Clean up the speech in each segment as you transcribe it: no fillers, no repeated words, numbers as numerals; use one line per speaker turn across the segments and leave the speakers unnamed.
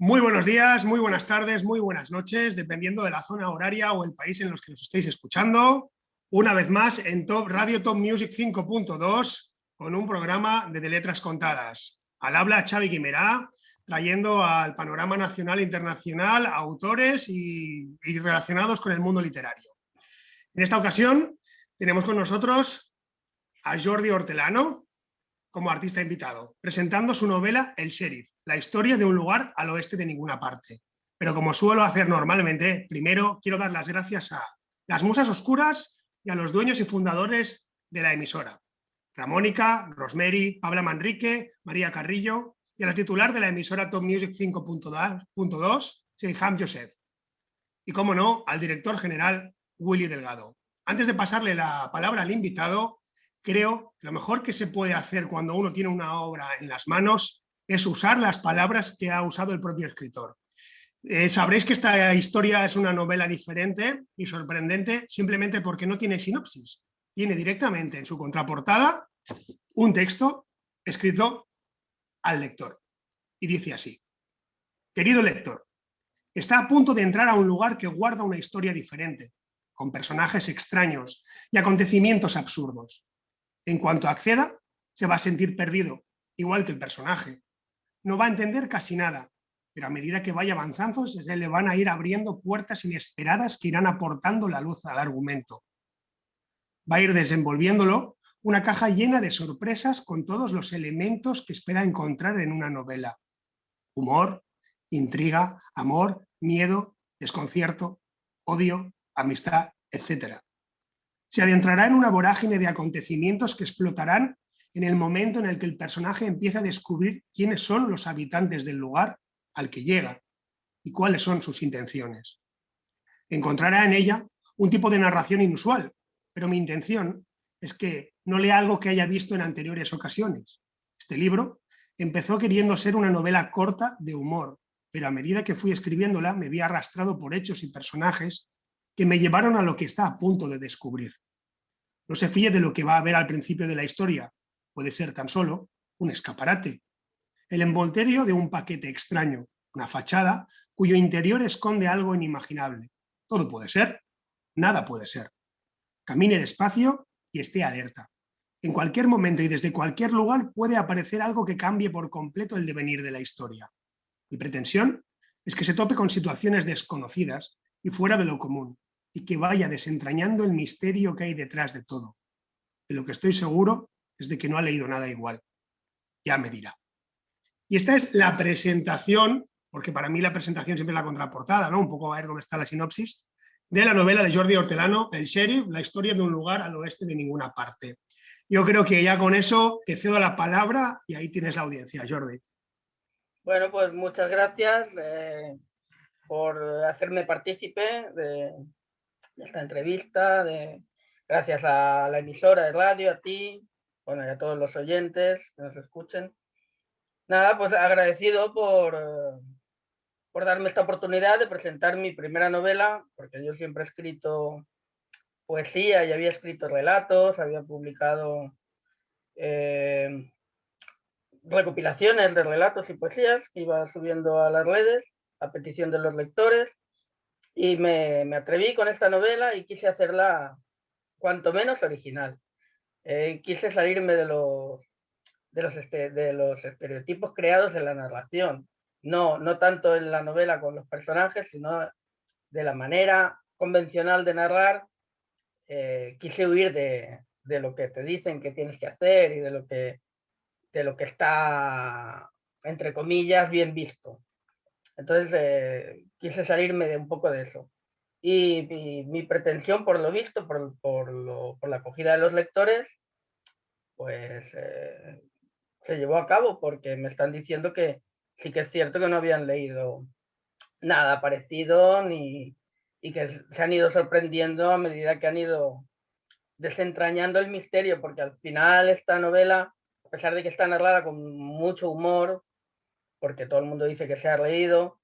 Muy buenos días, muy buenas tardes, muy buenas noches, dependiendo de la zona horaria o el país en los que nos estéis escuchando. Una vez más en Radio Top Music 5.2 con un programa de letras contadas. Al habla Xavi Guimerá, trayendo al panorama nacional e internacional autores y relacionados con el mundo literario. En esta ocasión tenemos con nosotros a Jordi Hortelano como artista invitado, presentando su novela El Sheriff, la historia de un lugar al oeste de ninguna parte. Pero como suelo hacer normalmente, primero quiero dar las gracias a las musas oscuras y a los dueños y fundadores de la emisora. Ramónica, Rosemary, Pabla Manrique, María Carrillo y a la titular de la emisora Top Music 5.2, Seyham Joseph. Y, como no, al director general Willy Delgado. Antes de pasarle la palabra al invitado, creo que lo mejor que se puede hacer cuando uno tiene una obra en las manos es usar las palabras que ha usado el propio escritor. Sabréis que esta historia es una novela diferente y sorprendente simplemente porque no tiene sinopsis. Tiene directamente en su contraportada un texto escrito al lector. Y dice así: querido lector, está a punto de entrar a un lugar que guarda una historia diferente, con personajes extraños y acontecimientos absurdos. En cuanto acceda, se va a sentir perdido, igual que el personaje. No va a entender casi nada, pero a medida que vaya avanzando se le van a ir abriendo puertas inesperadas que irán aportando la luz al argumento. Va a ir desenvolviéndolo una caja llena de sorpresas con todos los elementos que espera encontrar en una novela. Humor, intriga, amor, miedo, desconcierto, odio, amistad, etc. Se adentrará en una vorágine de acontecimientos que explotarán en el momento en el que el personaje empieza a descubrir quiénes son los habitantes del lugar al que llega y cuáles son sus intenciones. Encontrará en ella un tipo de narración inusual, pero mi intención es que no lea algo que haya visto en anteriores ocasiones. Este libro empezó queriendo ser una novela corta de humor, pero a medida que fui escribiéndola me vi arrastrado por hechos y personajes que me llevaron a lo que está a punto de descubrir. No se fíe de lo que va a ver al principio de la historia. Puede ser tan solo un escaparate, el envoltorio de un paquete extraño, una fachada cuyo interior esconde algo inimaginable. Todo puede ser, nada puede ser. Camine despacio y esté alerta. En cualquier momento y desde cualquier lugar puede aparecer algo que cambie por completo el devenir de la historia. Mi pretensión es que se tope con situaciones desconocidas y fuera de lo común, y que vaya desentrañando el misterio que hay detrás de todo. De lo que estoy seguro es de que no ha leído nada igual. Ya me dirá. Y esta es la presentación, porque para mí la presentación siempre es la contraportada, ¿no? Un poco a ver dónde está la sinopsis, de la novela de Jordi Hortelano, El Sheriff, la historia de un lugar al oeste de ninguna parte. Yo creo que ya con eso te cedo la palabra y ahí tienes la audiencia, Jordi.
Bueno, pues muchas gracias por hacerme partícipe de esta entrevista. Gracias a la emisora de radio, a ti, bueno, y a todos los oyentes que nos escuchen. Nada, pues agradecido por darme esta oportunidad de presentar mi primera novela, porque yo siempre he escrito poesía y había escrito relatos, había publicado recopilaciones de relatos y poesías que iba subiendo a las redes a petición de los lectores, y me atreví con esta novela y quise hacerla cuanto menos original. Quise salirme de los estereotipos creados en la narración, no tanto en la novela con los personajes, sino de la manera convencional de narrar. Quise huir de lo que te dicen que tienes que hacer y de lo que está, entre comillas, bien visto. Entonces quise salirme de un poco de eso. Y mi pretensión, por lo visto, por la acogida de los lectores, pues se llevó a cabo, porque me están diciendo que sí que es cierto que no habían leído nada parecido y que se han ido sorprendiendo a medida que han ido desentrañando el misterio, porque al final esta novela, a pesar de que está narrada con mucho humor, porque todo el mundo dice que se ha reído,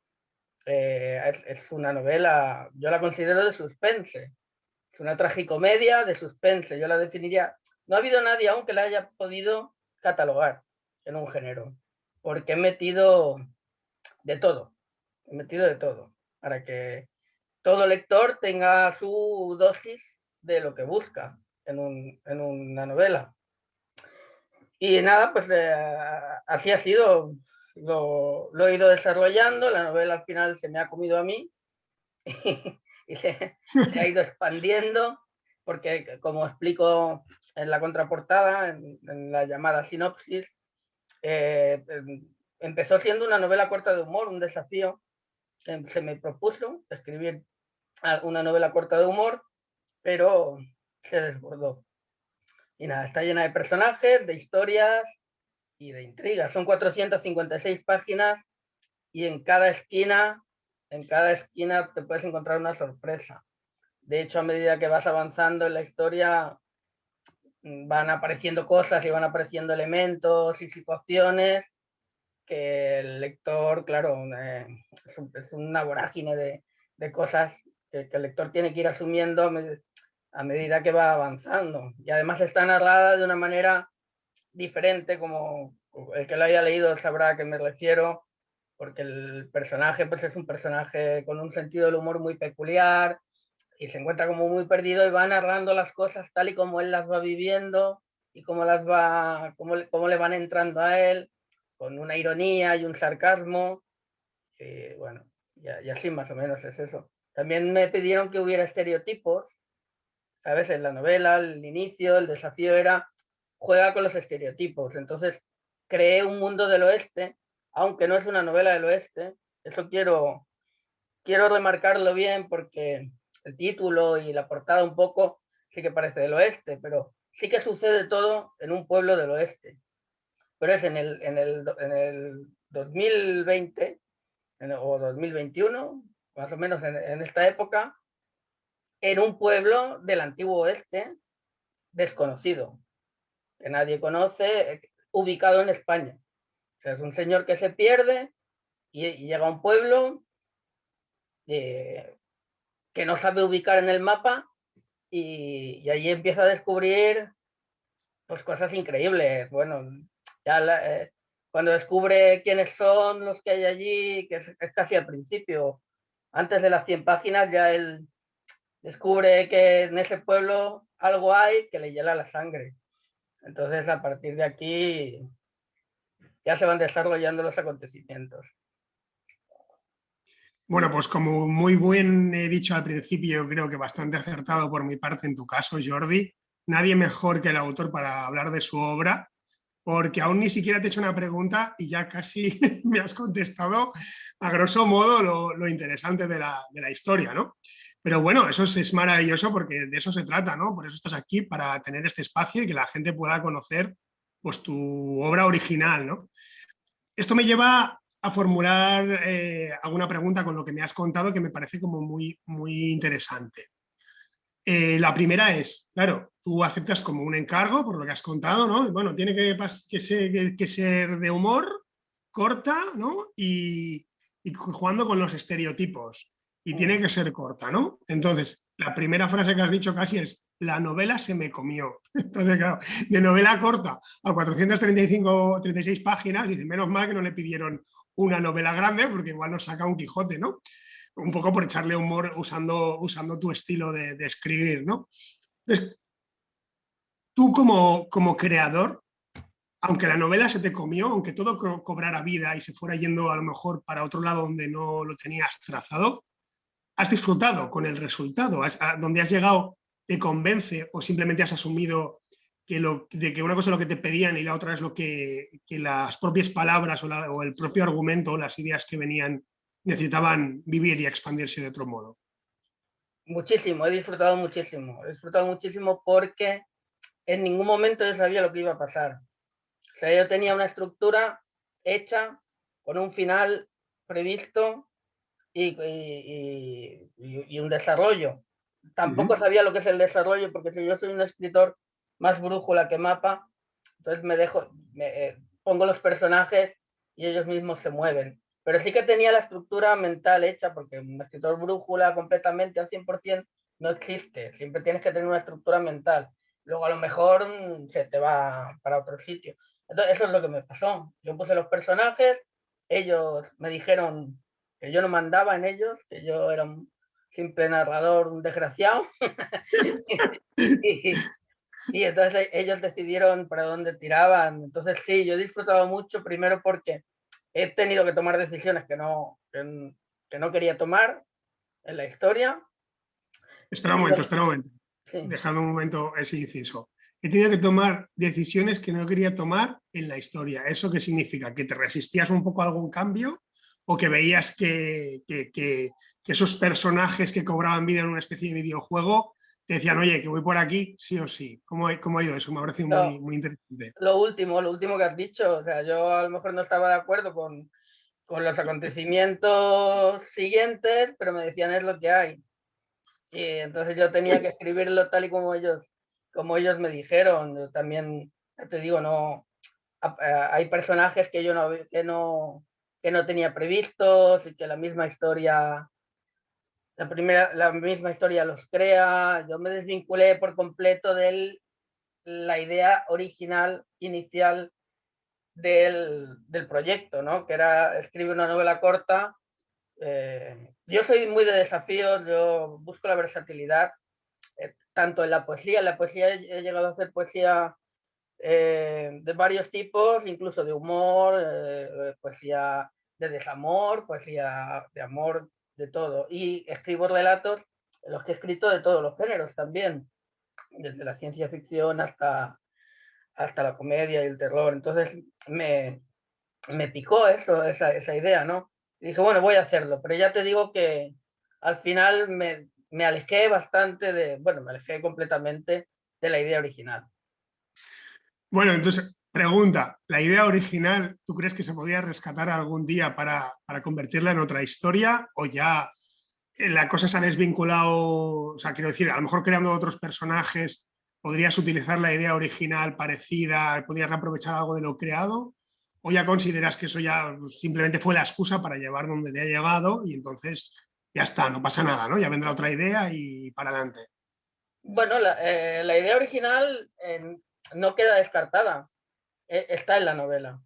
es una novela, yo la considero de suspense, es una tragicomedia de suspense, yo la definiría, no ha habido nadie aún que la haya podido catalogar en un género, porque he metido de todo, he metido de todo, para que todo lector tenga su dosis de lo que busca en una novela. Y nada, pues así ha sido, lo he ido desarrollando, la novela al final se me ha comido a mí y se ha ido expandiendo, porque como explico en la contraportada, en la llamada sinopsis, empezó siendo una novela corta de humor, un desafío. Se me propuso escribir una novela corta de humor, pero se desbordó. Y nada, está llena de personajes, de historias y de intrigas. Son 456 páginas y en cada esquina te puedes encontrar una sorpresa. De hecho, a medida que vas avanzando en la historia, van apareciendo cosas y van apareciendo elementos y situaciones que el lector, claro, es una vorágine de cosas que el lector tiene que ir asumiendo a medida que va avanzando. Y además está narrada de una manera diferente, como el que lo haya leído sabrá a qué me refiero, porque el personaje pues, es un personaje con un sentido del humor muy peculiar y se encuentra como muy perdido y va narrando las cosas tal y como él las va viviendo y cómo le van entrando a él, con una ironía y un sarcasmo. Bueno, y así más o menos es eso. También me pidieron que hubiera estereotipos, ¿sabes? En la novela, el inicio, el desafío era juega con los estereotipos. Entonces creé un mundo del oeste, aunque no es una novela del oeste. Eso quiero remarcarlo bien porque el título y la portada un poco sí que parece del oeste, pero sí que sucede todo en un pueblo del oeste. Pero es en el 2020 o 2021, más o menos en esta época, en un pueblo del antiguo oeste desconocido, que nadie conoce, ubicado en España. O sea, es un señor que se pierde y llega a un pueblo que no sabe ubicar en el mapa y allí empieza a descubrir pues, cosas increíbles. Bueno, ya cuando descubre quiénes son los que hay allí, que es casi al principio, antes de las 100 páginas, ya él descubre que en ese pueblo algo hay que le hiela la sangre. Entonces, a partir de aquí, ya se van desarrollando los acontecimientos.
Bueno, pues como muy buen he dicho al principio, yo creo que bastante acertado por mi parte en tu caso, Jordi. Nadie mejor que el autor para hablar de su obra, porque aún ni siquiera te he hecho una pregunta y ya casi me has contestado a grosso modo lo interesante de la historia, ¿no? Pero bueno, eso es maravilloso porque de eso se trata, ¿no? Por eso estás aquí, para tener este espacio y que la gente pueda conocer pues, tu obra original, ¿no? Esto me lleva a formular alguna pregunta con lo que me has contado que me parece como muy, muy interesante. La primera es, claro, tú aceptas como un encargo por lo que has contado, ¿no? Bueno, tiene que ser de humor, corta, ¿no? Y jugando con los estereotipos. Y tiene que ser corta, ¿no? Entonces, la primera frase que has dicho casi es, la novela se me comió. Entonces, claro, de novela corta a 36 páginas, dice, menos mal que no le pidieron una novela grande, porque igual nos saca un Quijote, ¿no? Un poco por echarle humor usando tu estilo de escribir, ¿no? Entonces, tú como creador, aunque la novela se te comió, aunque todo cobrara vida y se fuera yendo a lo mejor para otro lado donde no lo tenías trazado, ¿has disfrutado con el resultado? ¿Donde has llegado te convence o simplemente has asumido de que una cosa es lo que te pedían y la otra es lo que las propias palabras o el propio argumento o las ideas que venían necesitaban vivir y expandirse de otro modo?
Muchísimo, he disfrutado muchísimo. He disfrutado muchísimo porque en ningún momento yo sabía lo que iba a pasar. O sea, yo tenía una estructura hecha con un final previsto y un desarrollo. Tampoco sabía lo que es el desarrollo, porque si yo soy un escritor más brújula que mapa, entonces pongo los personajes y ellos mismos se mueven. Pero sí que tenía la estructura mental hecha, porque un escritor brújula completamente al 100% no existe. Siempre tienes que tener una estructura mental. Luego a lo mejor se te va para otro sitio. Entonces eso es lo que me pasó. Yo puse los personajes, ellos me dijeron que yo no mandaba en ellos, que yo era un simple narrador, un desgraciado. y entonces ellos decidieron para dónde tiraban. Entonces sí, yo he disfrutado mucho, primero porque he tenido que tomar decisiones que no quería tomar en la historia.
Espera un momento, espera un momento.
Sí.
Dejadme un momento ese inciso. He tenido que tomar decisiones que no quería tomar en la historia. ¿Eso qué significa? ¿Que te resistías un poco a algún cambio? ¿O que veías que esos personajes que cobraban vida en una especie de videojuego te decían, oye, que voy por aquí, sí o sí? ¿Cómo ha ido eso? Me ha parecido
No,
muy interesante.
lo último que has dicho, o sea, yo a lo mejor no estaba de acuerdo con los acontecimientos siguientes, pero me decían es lo que hay. Y entonces yo tenía que escribirlo tal y como ellos me dijeron. Yo también, ya te digo, no, hay personajes que yo que no tenía previstos y que la misma historia, la misma historia los crea. Yo me desvinculé por completo de la idea original, inicial del proyecto, ¿no? Que era escribir una novela corta. Yo soy muy de desafíos, yo busco la versatilidad, tanto en la poesía. En la poesía he llegado a hacer poesía de varios tipos, incluso de humor, poesía de desamor, poesía de amor, de todo. Y escribo relatos en los que he escrito de todos los géneros también, desde la ciencia ficción hasta la comedia y el terror. Entonces me picó esa idea, ¿no? Y dije, bueno, voy a hacerlo, pero ya te digo que al final me alejé bastante bueno, me alejé completamente de la idea original.
Bueno, entonces, pregunta, ¿la idea original tú crees que se podía rescatar algún día para convertirla en otra historia o ya la cosa se ha desvinculado? O sea, quiero decir, a lo mejor creando otros personajes, ¿podrías utilizar la idea original parecida, podrías reaprovechar algo de lo creado? ¿O ya consideras que eso ya simplemente fue la excusa para llevar donde te ha llegado y entonces ya está, no pasa nada, ¿no? Ya vendrá otra idea y para adelante.
Bueno, la idea original no queda descartada, está en la novela.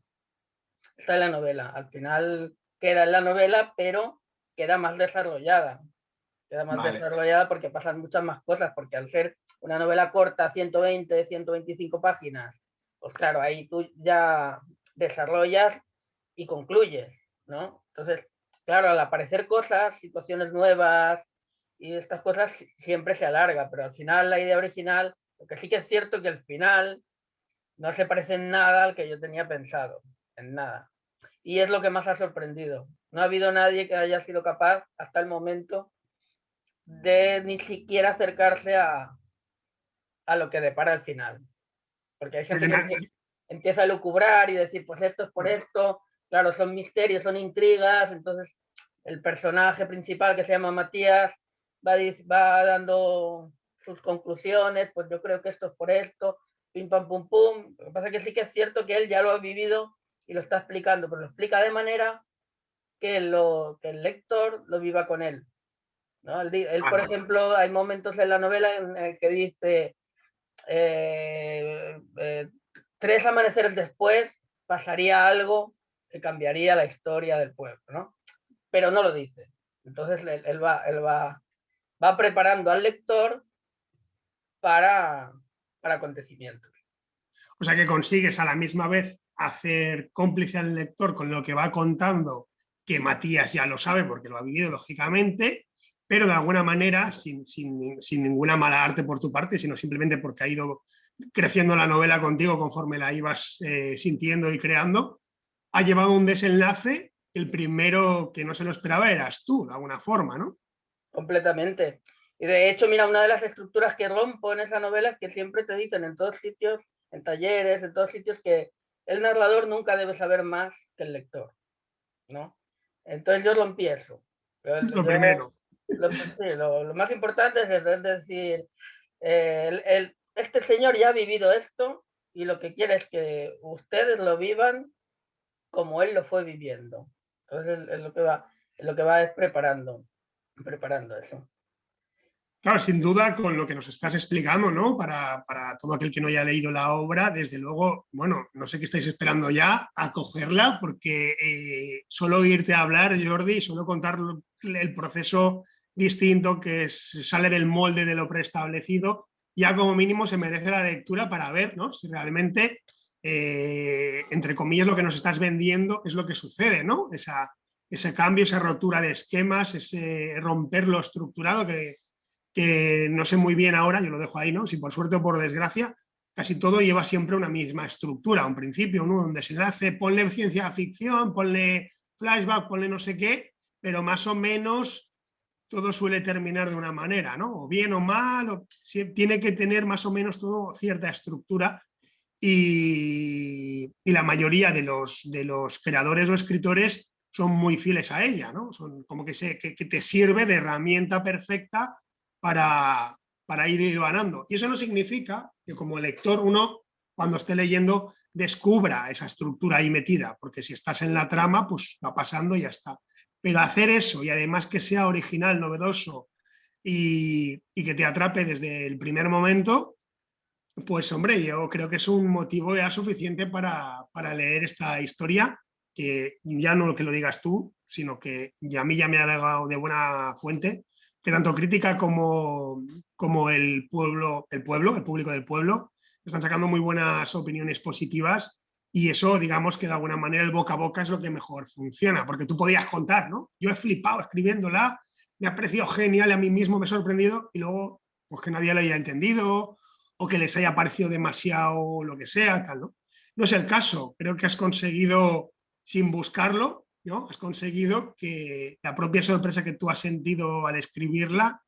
Está en la novela. Al final queda en la novela, pero queda más desarrollada. Queda más
Vale.
desarrollada porque pasan muchas más cosas, porque al ser una novela corta, 120, 125 páginas, pues claro, ahí tú ya desarrollas y concluyes, ¿no? Entonces, claro, al aparecer cosas, situaciones nuevas y estas cosas siempre se alarga, pero al final la idea original, lo que sí que es cierto que al final no se parece en nada al que yo tenía pensado, en nada. Y es lo que más ha sorprendido. No ha habido nadie que haya sido capaz hasta el momento de ni siquiera acercarse a lo que depara el final. Porque hay gente que empieza a lucubrar y decir, pues esto es por esto, claro, son misterios, son intrigas, entonces el personaje principal que se llama Matías va dando sus conclusiones, pues yo creo que esto es por esto, pim pam pum pum. Lo que pasa es que sí que es cierto que él ya lo ha vivido y lo está explicando, pero lo explica de manera que que el lector lo viva con él, ¿no? Él, por ejemplo, hay momentos en la novela en el que dice, eh, eh, 3 amaneceres después pasaría algo que cambiaría la historia del pueblo, ¿no? Pero no lo dice. Entonces va preparando al lector para, para acontecimientos.
O sea que consigues a la misma vez hacer cómplice al lector con lo que va contando, que Matías ya lo sabe porque lo ha vivido lógicamente, pero de alguna manera sin ninguna mala arte por tu parte, sino simplemente porque ha ido creciendo la novela contigo conforme la ibas sintiendo y creando, ha llevado un desenlace. El primero que no se lo esperaba eras tú, de alguna forma, ¿no?
Completamente. Y de hecho, mira, una de las estructuras que rompo en esa novela es que siempre te dicen en todos sitios, en talleres, en todos sitios, que el narrador nunca debe saber más que el lector, ¿no? Entonces yo rompí eso.
Lo primero.
Sí, lo más importante es decir, este señor ya ha vivido esto y lo que quiere es que ustedes lo vivan como él lo fue viviendo. Entonces es lo que va es preparando eso.
Claro, sin duda, con lo que nos estás explicando, ¿no? Para todo aquel que no haya leído la obra, desde luego, bueno, no sé qué estáis esperando ya a cogerla, porque solo oírte hablar, Jordi, solo contar el proceso distinto que sale del molde de lo preestablecido, ya como mínimo se merece la lectura para ver, ¿no? Si realmente, entre comillas, lo que nos estás vendiendo es lo que sucede, ¿no? Ese cambio, esa rotura de esquemas, ese romper lo estructurado que no sé muy bien ahora, yo lo dejo ahí, ¿no? Si por suerte o por desgracia, casi todo lleva siempre una misma estructura, un principio, ¿no? Donde se le hace, ponle ciencia ficción, ponle flashback, ponle no sé qué, pero más o menos todo suele terminar de una manera, ¿no? O bien o mal, tiene que tener más o menos todo cierta estructura y la mayoría de los creadores o escritores son muy fieles a ella, ¿no? Son como que te sirve de herramienta perfecta para ir ganando. Y eso no significa que como lector uno, cuando esté leyendo, descubra esa estructura ahí metida, porque si estás en la trama, pues va pasando y ya está. Pero hacer eso y además que sea original, novedoso y que te atrape desde el primer momento, pues hombre, yo creo que es un motivo ya suficiente para leer esta historia, que ya no que lo digas tú, sino que ya a mí ya me ha dado de buena fuente, que tanto crítica como el público del pueblo, están sacando muy buenas opiniones positivas y eso, digamos que de alguna manera el boca a boca es lo que mejor funciona, porque tú podías contar, ¿no? Yo he flipado escribiéndola, me ha parecido genial, a mí mismo me ha sorprendido y luego, pues que nadie lo haya entendido o que les haya parecido demasiado lo que sea, tal, ¿no? No es el caso, creo que has conseguido, sin buscarlo, ¿no? Has conseguido que la propia sorpresa que tú has sentido al escribirla,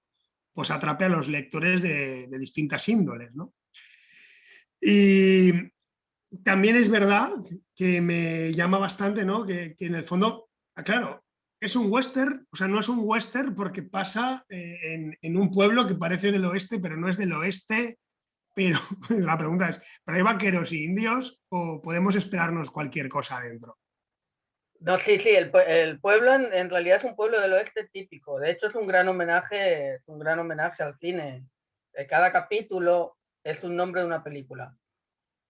pues atrape a los lectores de distintas índoles, ¿no? Y también es verdad que me llama bastante, ¿no? Que en el fondo, claro, es un western, o sea, no es un western porque pasa en un pueblo que parece del oeste, pero no es del oeste. Pero la pregunta es, ¿pero hay vaqueros y indios o podemos esperarnos cualquier cosa adentro?
No, sí, sí, el pueblo en realidad es un pueblo del oeste típico. De hecho, es un gran homenaje al cine. Cada capítulo es un nombre de una película.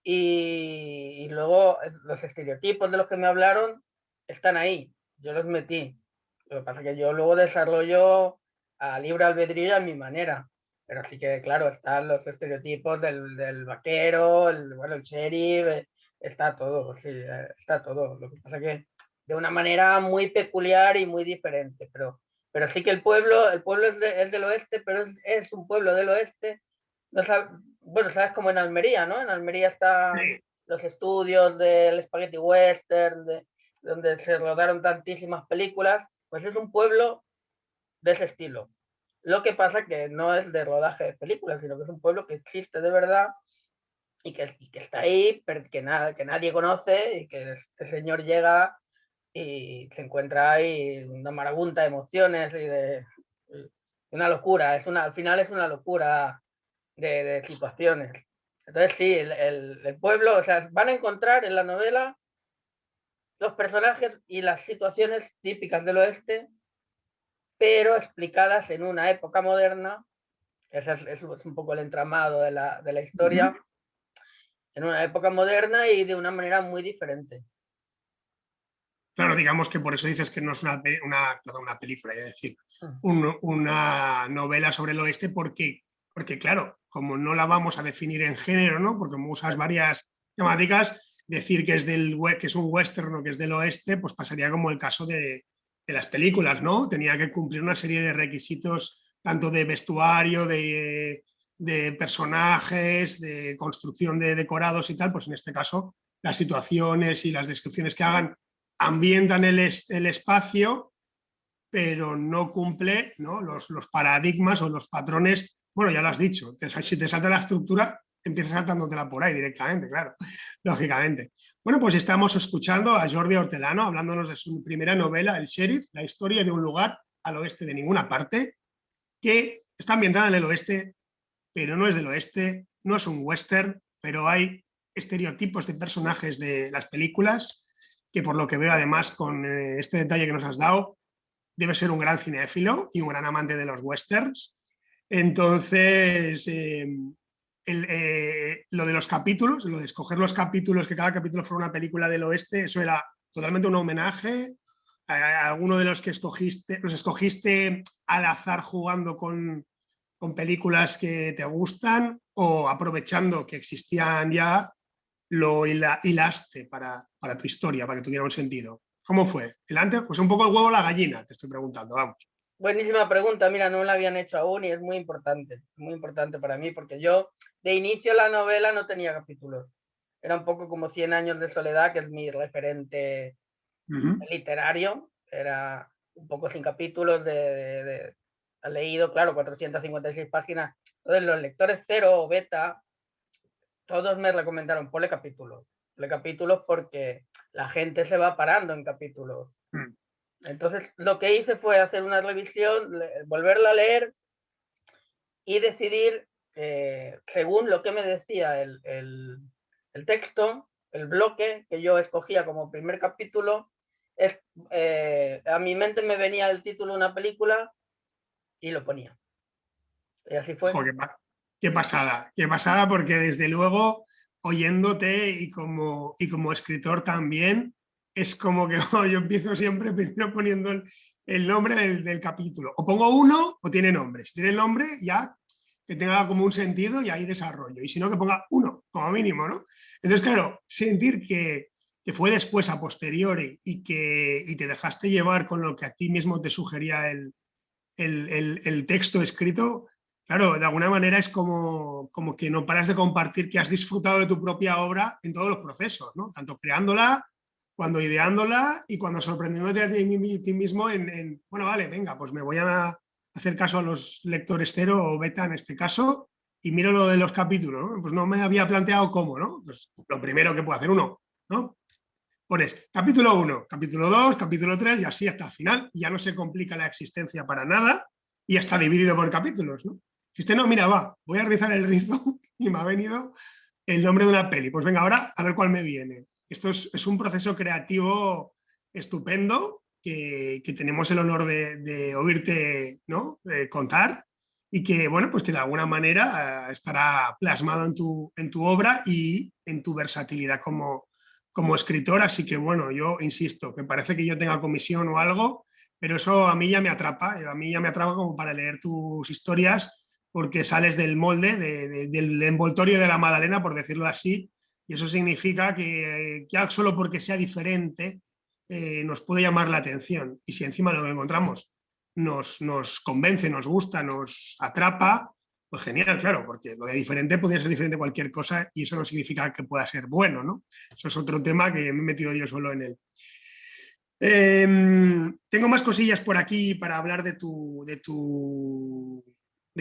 Y luego los estereotipos de los que me hablaron están ahí. Yo los metí. Lo que pasa es que yo luego desarrollo a libre albedrío a mi manera. Pero sí que, claro, están los estereotipos del vaquero, bueno, el sheriff, está todo, sí, está todo. Lo que pasa es que de una manera muy peculiar y muy diferente. Pero sí que el pueblo es del oeste, pero es un pueblo del oeste. No sabe, bueno, sabes como en Almería, ¿no? En Almería están
Sí.
los estudios del Spaghetti Western, donde se rodaron tantísimas películas, pues es un pueblo de ese estilo. Lo que pasa que no es de rodaje de películas, sino que es un pueblo que existe de verdad y que está ahí, pero que nadie conoce y que este señor llega y se encuentra ahí una marabunta de emociones y una locura, al final es una locura de situaciones. Entonces sí, el pueblo, o sea, van a encontrar en la novela los personajes y las situaciones típicas del oeste, pero explicadas en una época moderna. Ese es un poco el entramado de la historia, en una época moderna y de una manera muy diferente.
Claro, digamos que por eso dices que no es una película, es decir,
Mm.
una novela sobre el oeste, porque, claro, como no la vamos a definir en género, ¿no? Porque como usas varias temáticas, decir que que es un western o que es del oeste, pues pasaría como el caso de las películas, ¿no? Tenía que cumplir una serie de requisitos, tanto de vestuario, de personajes, de construcción de decorados y tal, pues en este caso las situaciones y las descripciones que hagan ambientan el espacio, pero no cumple, ¿no? Los paradigmas o los patrones. Bueno, ya lo has dicho, si te salta la estructura, empiezas saltándotela por ahí directamente, claro, lógicamente. Bueno, pues estamos escuchando a Jordi Hortelano hablándonos de su primera novela, El Sheriff, la historia de un lugar al oeste de ninguna parte, que está ambientada en el oeste, pero no es del oeste, no es un western, pero hay estereotipos de personajes de las películas, que por lo que veo además con este detalle que nos has dado, debe ser un gran cinéfilo y un gran amante de los westerns. Entonces, lo de los capítulos, lo de escoger los capítulos, que cada capítulo fuera una película del oeste, eso era totalmente un homenaje. A alguno de los que escogiste, los escogiste al azar jugando con películas que te gustan o aprovechando que existían ya, lo hilaste para tu historia, para que tuviera un sentido. ¿Cómo fue? ¿El antes? Pues un poco el huevo o la gallina, te estoy preguntando, vamos.
Buenísima pregunta, mira, no me la habían hecho aún y es muy importante para mí, porque yo de inicio la novela no tenía capítulos. Era un poco como 100 años de soledad, que es mi referente literario, era un poco sin capítulos, he leído, claro, 456 páginas. Entonces los lectores cero o beta, todos me recomendaron, ponle capítulos porque la gente se va parando en capítulos. Entonces lo que hice fue hacer una revisión, volverla a leer y decidir, según lo que me decía el texto, el bloque que yo escogía como primer capítulo, a mi mente me venía el título de una película y lo ponía. Y así fue.
Joder, qué pasada, porque desde luego, oyéndote y como escritor también, es como que yo empiezo siempre primero poniendo el nombre del capítulo. O pongo uno o tiene nombre. Si tiene el nombre, ya que tenga como un sentido y ahí desarrollo. Y si no, que ponga uno, como mínimo, ¿no? Entonces, claro, sentir que fue después, a posteriori, y te dejaste llevar con lo que a ti mismo te sugería el texto escrito, claro, de alguna manera es como que no paras de compartir que has disfrutado de tu propia obra en todos los procesos, ¿no? Tanto creándola, cuando ideándola y cuando sorprendiéndote a ti mismo bueno, vale, venga, pues me voy a hacer caso a los lectores cero o beta en este caso y miro lo de los capítulos, ¿no? Pues no me había planteado cómo, ¿no? Pues lo primero que puedo hacer uno, ¿no? Pones capítulo 1, capítulo 2, capítulo 3 y así hasta el final. Ya no se complica la existencia para nada y está dividido por capítulos, ¿no? Si usted no, mira, voy a rizar el rizo y me ha venido el nombre de una peli. Pues venga, ahora a ver cuál me viene. Esto es un proceso creativo estupendo que tenemos el honor de oírte, ¿no? Contar y que, bueno, pues que de alguna manera estará plasmado en tu obra y en tu versatilidad como escritor, así que bueno, yo insisto, que parece que yo tenga comisión o algo, pero eso a mí ya me atrapa como para leer tus historias, porque sales del molde, del envoltorio de la magdalena, por decirlo así, y eso significa que ya solo porque sea diferente nos puede llamar la atención, y si encima lo que encontramos nos convence, nos gusta, nos atrapa, pues genial, claro, porque lo de diferente podría ser diferente cualquier cosa y eso no significa que pueda ser bueno, ¿no? Eso es otro tema que me he metido yo solo en él. Tengo más cosillas por aquí para hablar de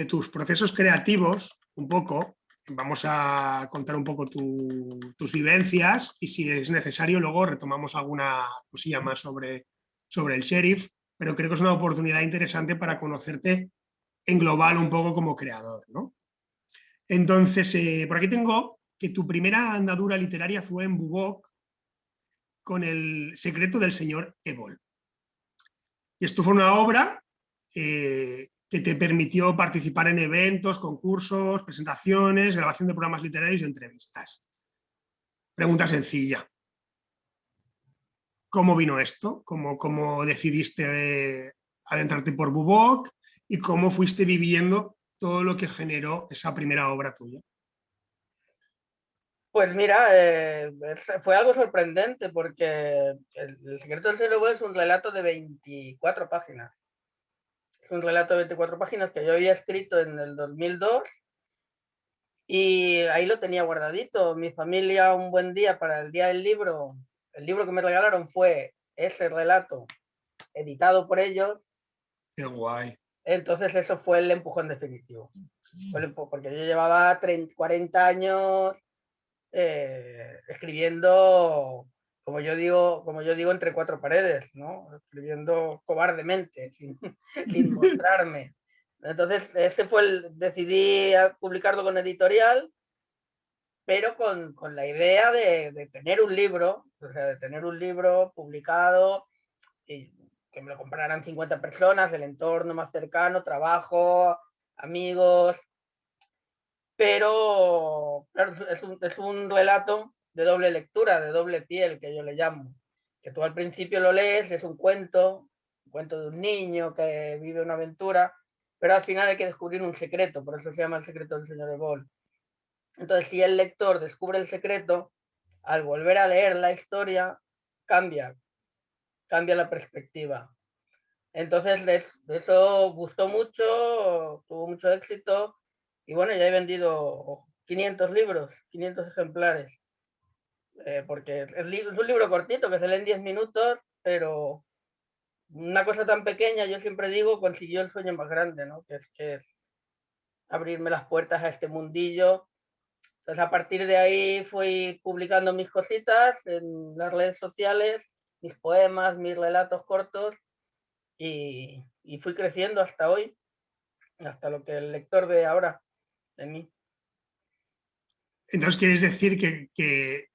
tus procesos creativos, un poco. Vamos a contar un poco tus vivencias y si es necesario luego retomamos alguna cosilla más sobre el sheriff, pero creo que es una oportunidad interesante para conocerte en global un poco como creador, ¿no? Entonces, por aquí tengo que tu primera andadura literaria fue en Bubok con El secreto del señor Ebol. Y esto fue una obra que te permitió participar en eventos, concursos, presentaciones, grabación de programas literarios y entrevistas. Pregunta sencilla. ¿Cómo vino esto? ¿Cómo decidiste adentrarte por Bubok? ¿Y cómo fuiste viviendo todo lo que generó esa primera obra tuya?
Pues mira, fue algo sorprendente porque El secreto del cerebro es un relato de 24 páginas. Es un relato de 24 páginas que yo había escrito en el 2002 y ahí lo tenía guardadito. Mi familia, un buen día para el día del libro, el libro que me regalaron fue ese relato editado por ellos.
Qué guay.
Entonces eso fue el empujón definitivo. Porque yo llevaba 40 años escribiendo, como yo digo, entre cuatro paredes, ¿no? Escribiendo cobardemente, sin mostrarme. Entonces, decidí publicarlo con editorial, pero con la idea de tener un libro, o sea, de tener un libro publicado y que me lo compraran 50 personas, el entorno más cercano, trabajo, amigos, pero claro, es un relato de doble lectura, de doble piel, que yo le llamo. Que tú al principio lo lees, es un cuento de un niño que vive una aventura, pero al final hay que descubrir un secreto, por eso se llama El secreto del señor Ebol. Entonces, si el lector descubre el secreto, al volver a leer la historia, cambia la perspectiva. Entonces, eso gustó mucho, tuvo mucho éxito, y bueno, ya he vendido 500 libros, 500 ejemplares, porque es un libro cortito que se lee en 10 minutos, pero una cosa tan pequeña, yo siempre digo, consiguió el sueño más grande, ¿no? Que es abrirme las puertas a este mundillo. Entonces, a partir de ahí fui publicando mis cositas en las redes sociales, mis poemas, mis relatos cortos, y fui creciendo hasta hoy, hasta lo que el lector ve ahora en mí.
Entonces, ¿quieres decir que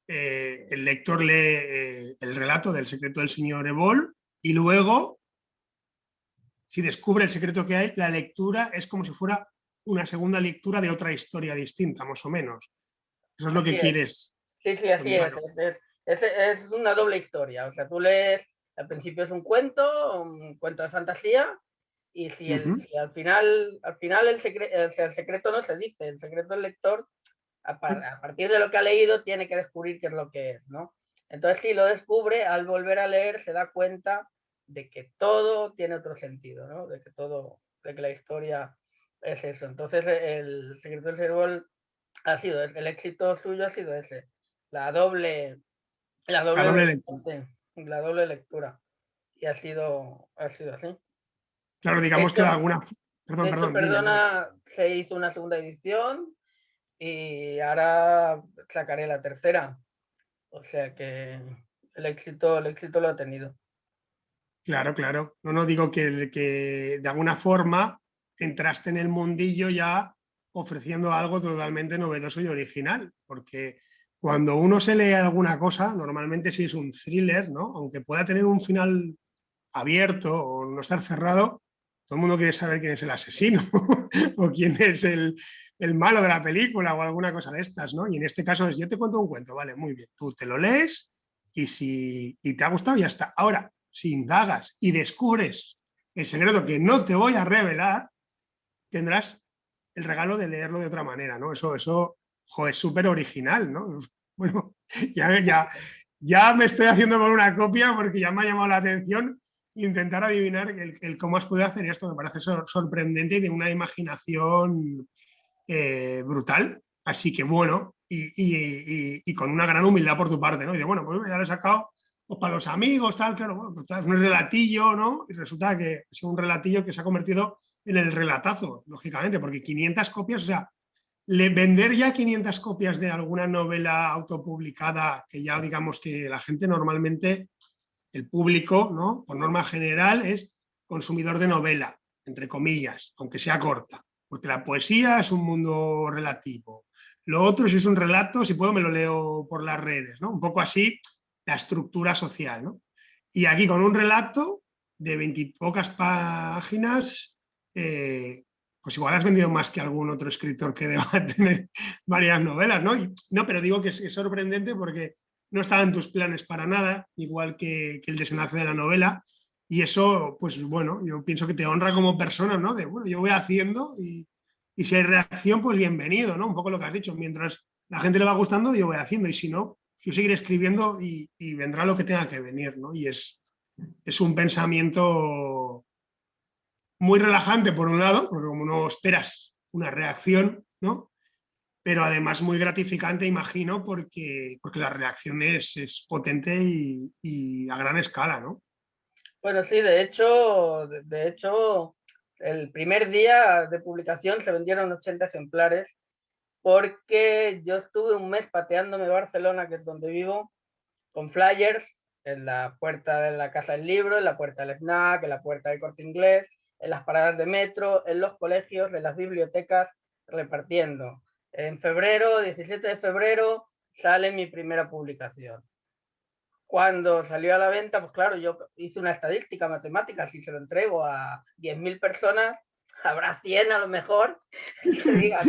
el lector lee el relato del secreto del señor Ebol y luego, si descubre el secreto que hay, la lectura es como si fuera una segunda lectura de otra historia distinta, más o menos? Eso es lo
Así
que
es.
quieres
Sí, así es.
contar.
Es una doble historia. O sea, tú lees, al principio es un cuento de fantasía, y si,
Ujú.
si al final el secreto no se dice, el secreto del lector, a partir de lo que ha leído, tiene que descubrir qué es lo que es, ¿no? Entonces, si lo descubre, al volver a leer, se da cuenta de que todo tiene otro sentido, ¿no? De que la historia es eso. Entonces, el secreto del cerebro el éxito suyo ha sido ese, la doble, la
La
doble,
doble lectura.
la doble lectura. Y ha sido así.
Claro,
De
digamos que
hecho,
de alguna...
de hecho,
Perdón, dime, dime.
perdona, se hizo una segunda edición y ahora sacaré la tercera. O sea que el éxito lo ha tenido.
Claro, claro. No digo que de alguna forma entraste en el mundillo ya ofreciendo algo totalmente novedoso y original, porque cuando uno se lee alguna cosa, normalmente si es un thriller, ¿no? Aunque pueda tener un final abierto o no estar cerrado, todo el mundo quiere saber quién es el asesino o quién es el malo de la película o alguna cosa de estas, ¿no? Y en este caso es, yo te cuento un cuento, vale, muy bien, tú te lo lees y te ha gustado y ya está. Ahora, si indagas y descubres el secreto que no te voy a revelar, tendrás el regalo de leerlo de otra manera, ¿no? Eso es súper original, ¿no? Bueno, ya me estoy haciendo por una copia porque ya me ha llamado la atención intentar adivinar cómo has podido hacer esto. Me parece sorprendente y de una imaginación brutal. Así que bueno, y con una gran humildad por tu parte, ¿no? Y de bueno, pues ya lo he sacado pues, para los amigos, tal, claro, bueno, pues es un relatillo, ¿no? Y resulta que es un relatillo que se ha convertido en el relatazo, lógicamente, porque 500 copias, o sea, vender ya 500 copias de alguna novela autopublicada, que ya digamos que la gente normalmente, el público, ¿no? Por norma general, es consumidor de novela, entre comillas, aunque sea corta, porque la poesía es un mundo relativo. Lo otro, si es un relato, si puedo, me lo leo por las redes, ¿no? Un poco así la estructura social, ¿no? Y aquí con un relato de 20 pocas páginas, pues igual has vendido más que algún otro escritor que deba tener varias novelas, ¿no? No, pero digo que es sorprendente porque no estaba en tus planes para nada, igual que el desenlace de la novela. Y eso, pues bueno, yo pienso que te honra como persona, ¿no? De, bueno, yo voy haciendo y si hay reacción, pues bienvenido, ¿no? Un poco lo que has dicho. Mientras la gente le va gustando, yo voy haciendo. Y si no, yo seguiré escribiendo y vendrá lo que tenga que venir, ¿no? Y es un pensamiento muy relajante por un lado, porque como no esperas una reacción, ¿no? Pero además muy gratificante, imagino, porque la reacción es potente y a gran escala, ¿no?
Bueno, sí, de hecho, el primer día de publicación se vendieron 80 ejemplares, porque yo estuve un mes pateándome Barcelona, que es donde vivo, con flyers en la puerta de la Casa del Libro, en la puerta del snack, en la puerta del Corte Inglés, en las paradas de metro, en los colegios, en las bibliotecas, repartiendo. En febrero, 17 de febrero, sale mi primera publicación. Cuando salió a la venta, pues claro, yo hice una estadística matemática, si se lo entrego a 10.000 personas, habrá 100 a lo mejor, que digan,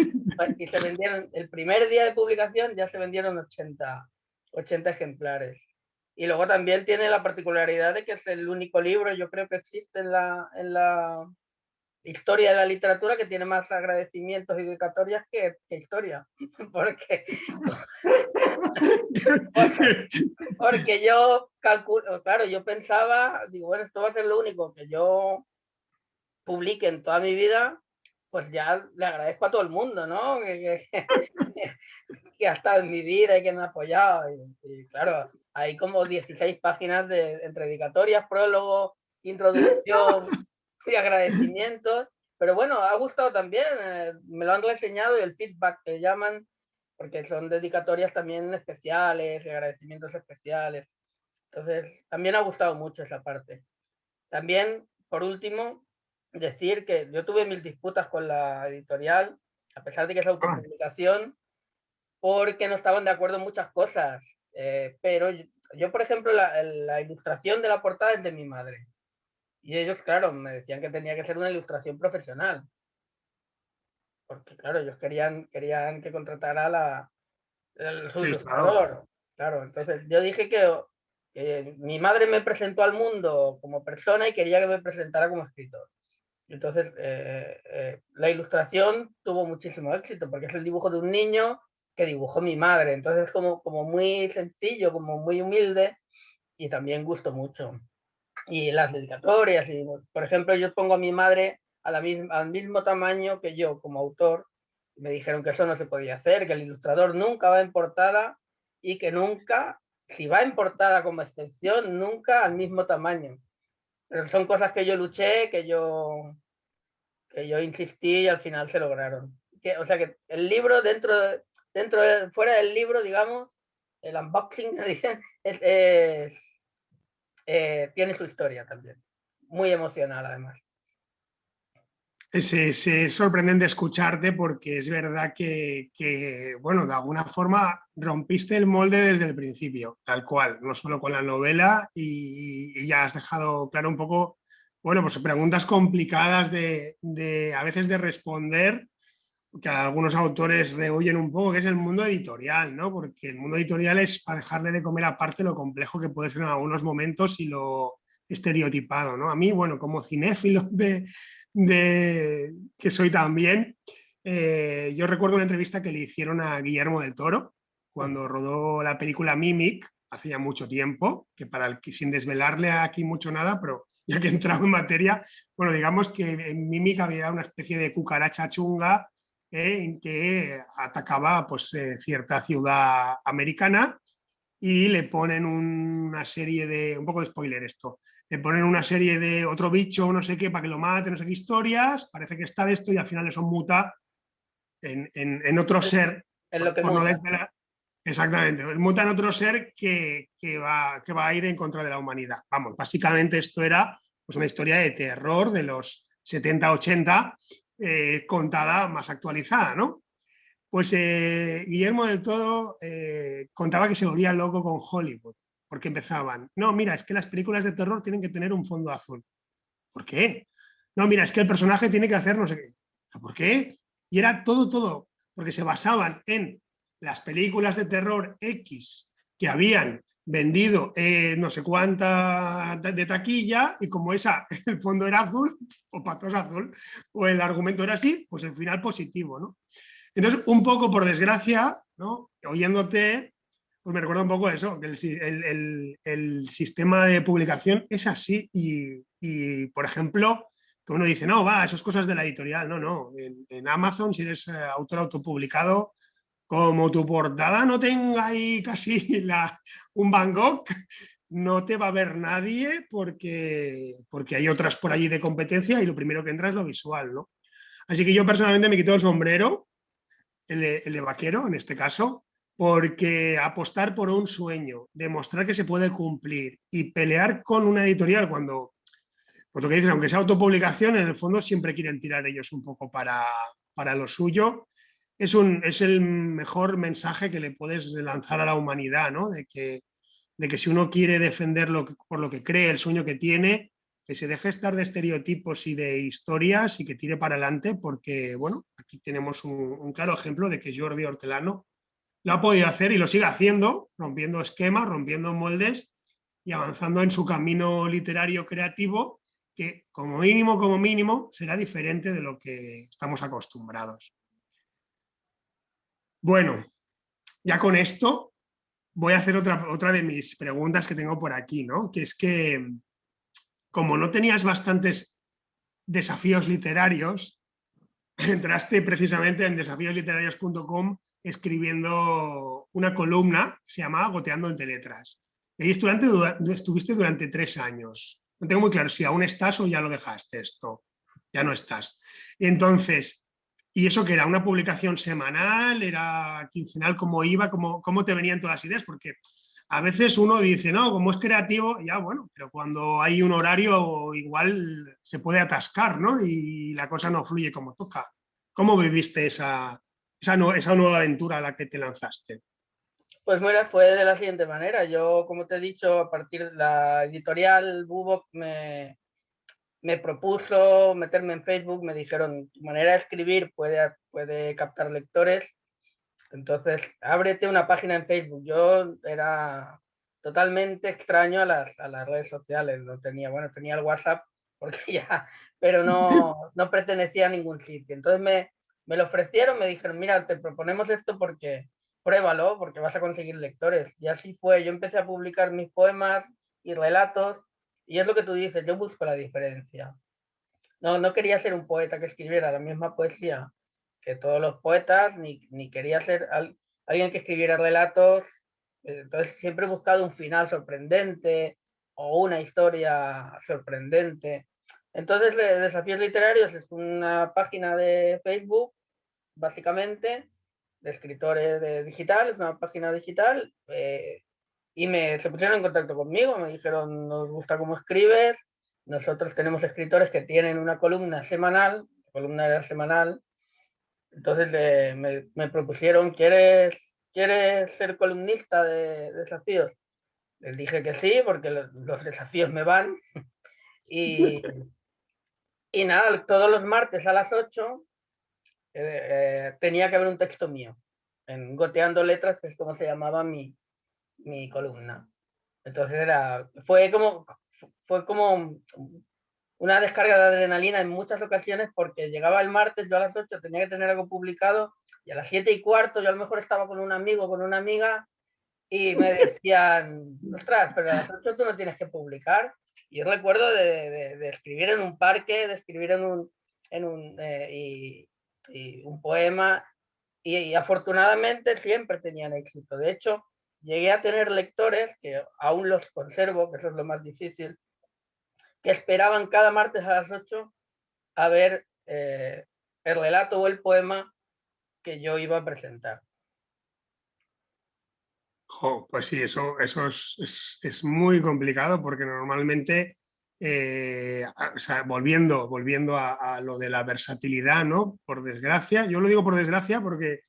y se vendieron, el primer día de publicación ya se vendieron 80 ejemplares. Y luego también tiene la particularidad de que es el único libro, yo creo que existe en la historia de la literatura, que tiene más agradecimientos y dedicatorias que historia. Porque, porque yo calculo, claro, yo pensaba, digo, bueno, esto va a ser lo único que yo publique en toda mi vida, pues ya le agradezco a todo el mundo, ¿no? Que ha estado en mi vida y que me ha apoyado. Y claro, hay como 16 páginas entre dedicatorias, prólogo, introducción y agradecimientos. Pero bueno, ha gustado también, me lo han reseñado y el feedback que llaman, porque son dedicatorias también especiales, agradecimientos especiales. Entonces, también ha gustado mucho esa parte. También, por último, decir que yo tuve mis disputas con la editorial, a pesar de que es autopublicación, porque no estaban de acuerdo en muchas cosas. Pero yo, por ejemplo, la ilustración de la portada es de mi madre. Y ellos, claro, me decían que tenía que ser una ilustración profesional. Porque, claro, ellos querían que contratara su
Sí, claro.
ilustrador. Claro, entonces yo dije que mi madre me presentó al mundo como persona y quería que me presentara como escritor. Entonces, la ilustración tuvo muchísimo éxito porque es el dibujo de un niño que dibujó mi madre. Entonces, es como muy sencillo, como muy humilde y también gustó mucho. Y las dedicatorias, y, por ejemplo, yo pongo a mi madre al mismo tamaño que yo como autor. Me dijeron que eso no se podía hacer, que el ilustrador nunca va en portada y que nunca, si va en portada como excepción, nunca al mismo tamaño. Pero son cosas que yo luché, que yo insistí y al final se lograron. O sea que el libro, fuera del libro, digamos, el unboxing, dicen, tiene su historia también. Muy emocional, además.
Es sorprendente escucharte porque es verdad bueno, de alguna forma rompiste el molde desde el principio, tal cual, no solo con la novela y ya has dejado claro un poco, bueno, pues preguntas complicadas a veces de responder, que algunos autores rehuyen un poco, que es el mundo editorial, ¿no? Porque el mundo editorial es para dejarle de comer aparte lo complejo que puede ser en algunos momentos y lo estereotipado, ¿no? A mí, bueno, como cinéfilo que soy también, yo recuerdo una entrevista que le hicieron a Guillermo del Toro cuando rodó la película Mimic hace ya mucho tiempo, que para el que sin desvelarle aquí mucho nada, pero ya que he entrado en materia, bueno, digamos que en Mimic había una especie de cucaracha chunga en que atacaba pues, cierta ciudad americana y le ponen una serie de, un poco de spoiler esto, le ponen una serie de otro bicho, no sé qué, para que lo mate, no sé qué historias, parece que está de esto y al final eso muta en otro ser,
Es lo que
por no
muta.
desvelar. Exactamente, muta en otro ser que va a ir en contra de la humanidad. Vamos, básicamente esto era pues, una historia de terror de los 70-80, contada más actualizada, ¿no? Pues Guillermo del Toro contaba que se volvía loco con Hollywood, porque empezaban, no, mira, es que las películas de terror tienen que tener un fondo azul. ¿Por qué? No, mira, es que el personaje tiene que hacer no sé qué. ¿Por qué? Y era todo, porque se basaban en las películas de terror X que habían vendido no sé cuánta de taquilla y como esa, el fondo era azul o patos azul o el argumento era así, pues el final positivo, ¿no? Entonces, un poco por desgracia, ¿no? Oyéndote, pues me recuerda un poco eso, que el sistema de publicación es así por ejemplo, que uno dice, no, va, eso es cosas de la editorial. No. En Amazon, si eres autor autopublicado, como tu portada no tenga ahí casi un Van Gogh, no te va a ver nadie porque hay otras por allí de competencia y lo primero que entra es lo visual, ¿no? Así que yo personalmente me quito el sombrero, el de vaquero en este caso, porque apostar por un sueño, demostrar que se puede cumplir y pelear con una editorial cuando, pues lo que dices, aunque sea autopublicación, en el fondo siempre quieren tirar ellos un poco para lo suyo, es el mejor mensaje que le puedes lanzar a la humanidad, ¿no? De que si uno quiere defender por lo que cree, el sueño que tiene, que se deje estar de estereotipos y de historias y que tire para adelante, porque, bueno, aquí tenemos un claro ejemplo de que Jordi Hortelano lo ha podido hacer y lo sigue haciendo, rompiendo esquemas, rompiendo moldes y avanzando en su camino literario creativo, que como mínimo, será diferente de lo que estamos acostumbrados. Bueno, ya con esto voy a hacer otra de mis preguntas que tengo por aquí, ¿no? Que es que, como no tenías bastantes desafíos literarios, entraste precisamente en desafiosliterarios.com escribiendo una columna que se llamaba Goteando entre letras. Y ahí estuviste durante 3 años. No tengo muy claro si aún estás o ya lo dejaste esto. Ya no estás. Entonces, ¿y eso qué era? ¿Una publicación semanal? ¿Era quincenal? ¿Cómo iba? ¿Cómo te venían todas las ideas? Porque a veces uno dice, no, como es creativo, ya bueno, pero cuando hay un horario igual se puede atascar, ¿no? Y la cosa no fluye como toca. ¿Cómo viviste esa nueva aventura a la que te lanzaste?
Pues mira, fue de la siguiente manera. Yo, como te he dicho, a partir de la editorial Bubok me propuso meterme en Facebook, me dijeron, tu manera de escribir puede captar lectores, entonces ábrete una página en Facebook. Yo era totalmente extraño a las redes sociales, no tenía, bueno, tenía el WhatsApp, porque ya, pero no pertenecía a ningún sitio. Entonces me lo ofrecieron, me dijeron, mira, te proponemos esto porque pruébalo, porque vas a conseguir lectores. Y así fue, yo empecé a publicar mis poemas y relatos, y es lo que tú dices, yo busco la diferencia. No quería ser un poeta que escribiera la misma poesía que todos los poetas, ni quería ser alguien que escribiera relatos. Entonces siempre he buscado un final sorprendente o una historia sorprendente. Entonces, Desafíos Literarios es una página de Facebook, básicamente, de escritores digitales, una página digital, y se pusieron en contacto conmigo, me dijeron, nos gusta cómo escribes, nosotros tenemos escritores que tienen una columna semanal, la columna era semanal, entonces me propusieron, ¿quieres ser columnista de desafíos? Les dije que sí, porque los desafíos me van, y, y nada, todos los martes a las 8 tenía que haber un texto mío, en Goteando Letras, que es como se llamaba mi columna. Entonces fue como una descarga de adrenalina en muchas ocasiones, porque llegaba el martes, yo a las 8 tenía que tener algo publicado, y a las 7:15 yo a lo mejor estaba con un amigo, con una amiga, y me decían, ostras, pero a las 8 tú no tienes que publicar. Y yo recuerdo de escribir en un parque, de escribir y un poema, y afortunadamente siempre tenían éxito. De hecho, llegué a tener lectores, que aún los conservo, que eso es lo más difícil, que esperaban cada martes a las 8 a ver el relato o el poema que yo iba a presentar.
Jo, pues sí, eso es muy complicado, porque normalmente, o sea, volviendo a lo de la versatilidad, ¿no? Por desgracia, yo lo digo por desgracia porque,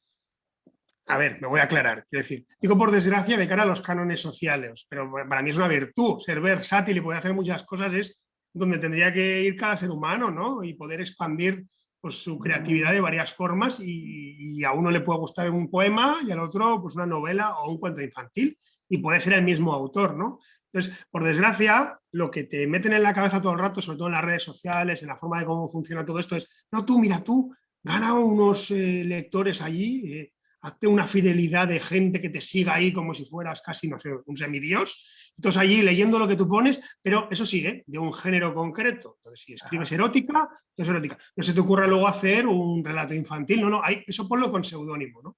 a ver, me voy a aclarar, quiero decir, digo por desgracia de cara a los cánones sociales, pero para mí es una virtud, ser versátil y poder hacer muchas cosas es donde tendría que ir cada ser humano, ¿no? Y poder expandir, pues, su creatividad de varias formas, y a uno le puede gustar un poema y al otro pues una novela o un cuento infantil, y puede ser el mismo autor, ¿no? Entonces, por desgracia, lo que te meten en la cabeza todo el rato, sobre todo en las redes sociales, en la forma de cómo funciona todo esto, es, no, tú, mira, tú, gana unos lectores allí, hazte una fidelidad de gente que te siga ahí como si fueras casi, no sé, un semidios. Entonces allí leyendo lo que tú pones, pero eso sí, de un género concreto. Entonces, si escribes erótica, es erótica. No se te ocurra luego hacer un relato infantil, no, eso ponlo con seudónimo, ¿no?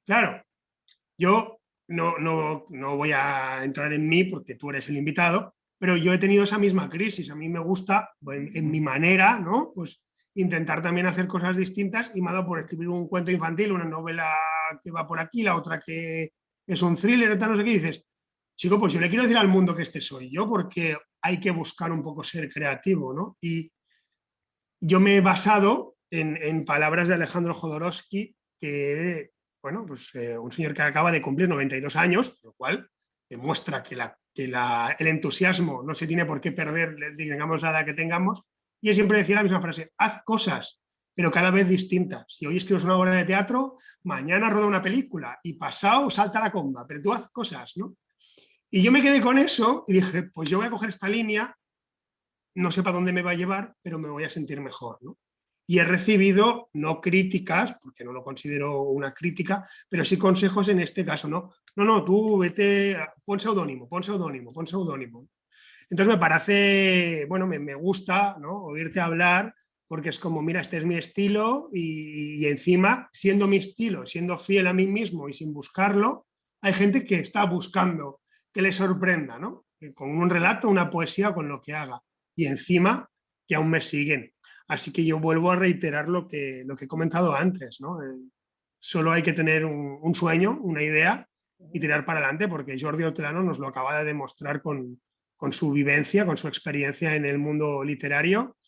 Claro, yo no voy a entrar en mí porque tú eres el invitado, pero yo he tenido esa misma crisis. A mí me gusta, en mi manera, ¿no? Pues intentar también hacer cosas distintas, y me ha dado por escribir un cuento infantil, una novela que va por aquí, la otra que es un thriller, tal, no sé qué, y dices, chico, pues yo le quiero decir al mundo que este soy yo, porque hay que buscar un poco ser creativo, ¿no? Y yo me he basado en palabras de Alejandro Jodorowsky, que, bueno, pues un señor que acaba de cumplir 92 años, lo cual demuestra que el entusiasmo no se tiene por qué perder, tengamos la edad que tengamos, y es siempre decir la misma frase: haz cosas, pero cada vez distintas. Si hoy escribes una obra de teatro, mañana roda una película y pasado salta la comba, pero tú haz cosas, ¿no? Y yo me quedé con eso y dije, pues yo voy a coger esta línea, no sé para dónde me va a llevar, pero me voy a sentir mejor, ¿no? Y he recibido, no críticas, porque no lo considero una crítica, pero sí consejos en este caso, ¿no? No, tú vete, pon seudónimo, pon seudónimo, pon seudónimo. Entonces me parece, bueno, me gusta, ¿no?, oírte hablar, porque es como, mira, este es mi estilo y encima, siendo mi estilo, siendo fiel a mí mismo y sin buscarlo, hay gente que está buscando que le sorprenda, ¿no? Con un relato, una poesía, con lo que haga. Y encima, que aún me siguen. Así que yo vuelvo a reiterar lo que he comentado antes, ¿no? Solo hay que tener un sueño, una idea y tirar para adelante, porque Jordi Hortelano nos lo acaba de demostrar con su vivencia, con su experiencia en el mundo literario.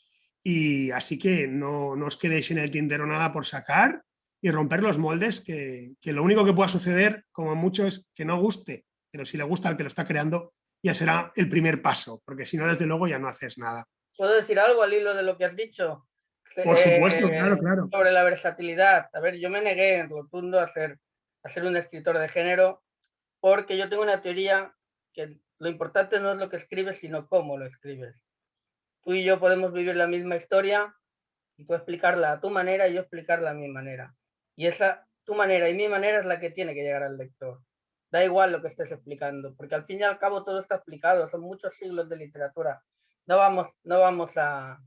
Y así que no os quedéis en el tintero nada por sacar y romper los moldes, que lo único que pueda suceder, como mucho, es que no guste, pero si le gusta al que lo está creando, ya será el primer paso, porque si no, desde luego, ya no haces nada.
¿Puedo decir algo al hilo de lo que has dicho?
Por supuesto, claro.
Sobre la versatilidad. A ver, yo me negué en rotundo a ser un escritor de género, porque yo tengo una teoría que lo importante no es lo que escribes, sino cómo lo escribes. Tú y yo podemos vivir la misma historia y tú explicarla a tu manera y yo explicarla a mi manera. Y esa, tu manera y mi manera, es la que tiene que llegar al lector. Da igual lo que estés explicando, porque al fin y al cabo todo está explicado, son muchos siglos de literatura. No vamos a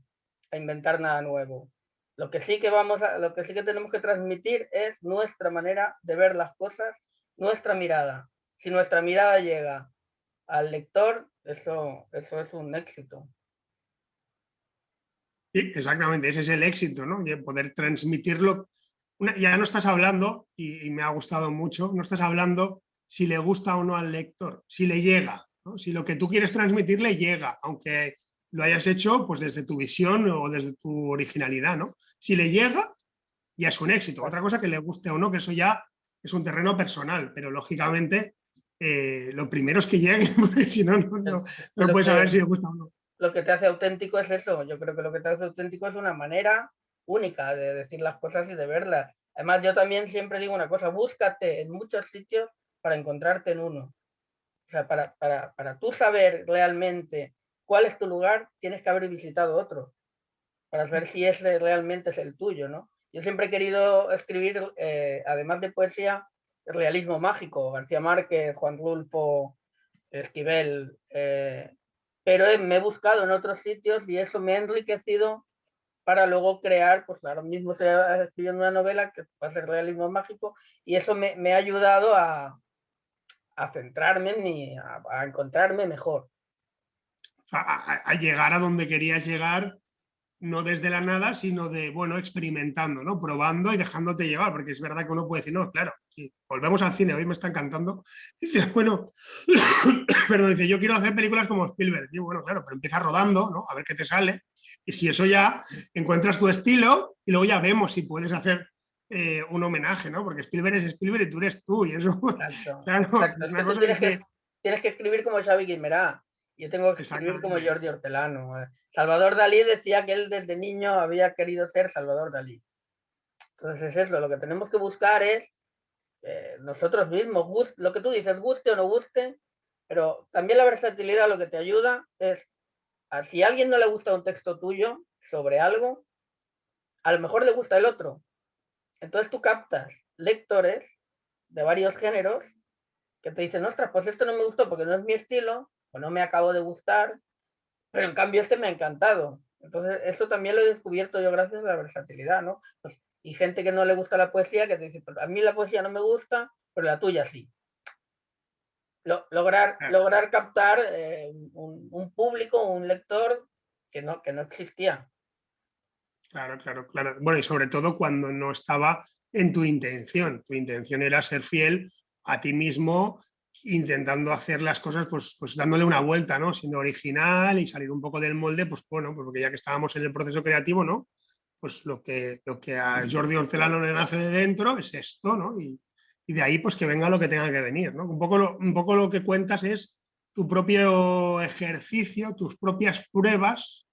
inventar nada nuevo. Lo que sí que tenemos que transmitir es nuestra manera de ver las cosas, nuestra mirada. Si nuestra mirada llega al lector, eso es un éxito.
Sí, exactamente, ese es el éxito, ¿no? Poder transmitirlo. Ya no estás hablando, y me ha gustado mucho, no estás hablando si le gusta o no al lector, si le llega, ¿no? Si lo que tú quieres transmitir le llega, aunque lo hayas hecho pues desde tu visión o desde tu originalidad, ¿no? Si le llega, ya es un éxito. Otra cosa que le guste o no, que eso ya es un terreno personal, pero lógicamente lo primero es que llegue, porque si no, no puedes saber si le gusta o no.
Lo que te hace auténtico es eso. Yo creo que lo que te hace auténtico es una manera única de decir las cosas y de verlas. Además, yo también siempre digo una cosa: búscate en muchos sitios para encontrarte en uno. O sea, para tú saber realmente cuál es tu lugar, tienes que haber visitado otro, para saber si ese realmente es el tuyo, ¿no? Yo siempre he querido escribir, además de poesía, realismo mágico, García Márquez, Juan Rulfo, Esquivel, pero me he buscado en otros sitios y eso me ha enriquecido para luego crear. Pues ahora mismo estoy escribiendo una novela que va a ser realismo mágico, y eso me ha ayudado a centrarme y a encontrarme mejor.
A llegar a donde querías llegar, no desde la nada, sino de, bueno, experimentando, ¿no? Probando y dejándote llevar, porque es verdad que uno puede decir, no, claro, sí, volvemos al cine, hoy me está encantando. Dice, bueno, perdón, dice, yo quiero hacer películas como Spielberg. Y bueno, claro, pero empieza rodando, ¿no? A ver qué te sale. Y si eso ya encuentras tu estilo, y luego ya vemos si puedes hacer un homenaje, ¿no? Porque Spielberg es Spielberg y tú eres tú. Y eso,
exacto,
claro,
exacto.
es una cosa
tienes que escribir como Xavi Guimerá. Yo tengo que escribir como Jordi Hortelano. Salvador Dalí decía que él desde niño había querido ser Salvador Dalí. Entonces es eso, lo que tenemos que buscar es nosotros mismos, lo que tú dices, guste o no guste, pero también la versatilidad lo que te ayuda es, si a alguien no le gusta un texto tuyo sobre algo, a lo mejor le gusta el otro. Entonces tú captas lectores de varios géneros que te dicen, ostras, pues esto no me gustó porque no es mi estilo, o no me acabo de gustar, pero en cambio este me ha encantado. Entonces, eso también lo he descubierto yo gracias a la versatilidad, ¿no? Pues, y gente que no le gusta la poesía, que te dice, pues a mí la poesía no me gusta, pero la tuya sí. Lograr captar un público, un lector que no existía.
Claro. Bueno, y sobre todo cuando no estaba en tu intención. Tu intención era ser fiel a ti mismo, intentando hacer las cosas, pues dándole una vuelta, ¿no? Siendo original y salir un poco del molde, pues bueno, porque ya que estábamos en el proceso creativo, ¿no? Pues lo que a Jordi Hortelano le nace de dentro es esto, ¿no? Y de ahí, pues que venga lo que tenga que venir, ¿no? Un poco lo que cuentas es tu propio ejercicio, tus propias pruebas,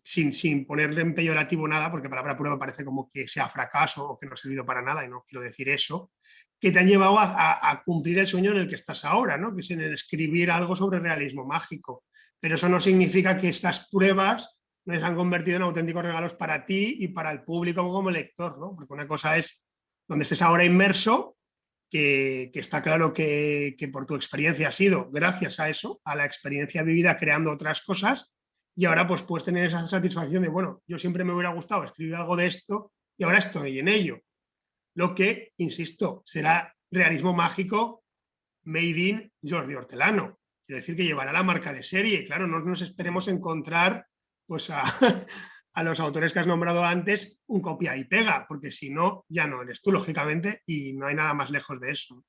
sin ponerle en peyorativo nada, porque la palabra prueba parece como que sea fracaso o que no ha servido para nada, y no quiero decir eso, que te han llevado a cumplir el sueño en el que estás ahora, ¿no? Que es en el escribir algo sobre realismo mágico. Pero eso no significa que estas pruebas no se han convertido en auténticos regalos para ti y para el público como lector, ¿no? Porque una cosa es donde estés ahora inmerso, que está claro que por tu experiencia ha sido gracias a eso, a la experiencia vivida creando otras cosas, y ahora pues puedes tener esa satisfacción de, bueno, yo siempre me hubiera gustado escribir algo de esto y ahora estoy en ello. Lo que, insisto, será realismo mágico made in Jordi Hortelano. Quiero decir que llevará la marca de serie. Claro, no nos esperemos encontrar pues, a los autores que has nombrado antes un copia y pega, porque si no, ya no eres tú, lógicamente, y no hay nada más lejos de eso.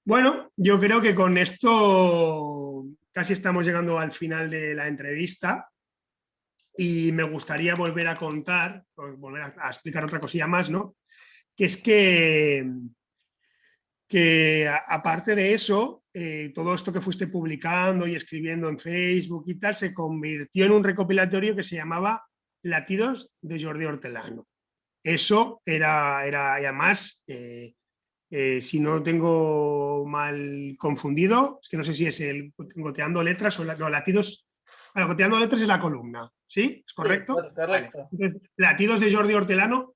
Bueno, yo creo que con esto casi estamos llegando al final de la entrevista y me gustaría volver a contar, volver a explicar otra cosilla más, ¿no? Que es que aparte de eso, todo esto que fuiste publicando y escribiendo en Facebook y tal, se convirtió en un recopilatorio que se llamaba Latidos de Jordi Hortelano. Eso era y además, si no tengo mal confundido, es que no sé si es el Goteando Letras o no, Latidos. Bueno, Goteando Letras es la columna, ¿sí? ¿Es correcto?
Sí, correcto.
Vale. Entonces, Latidos de Jordi Hortelano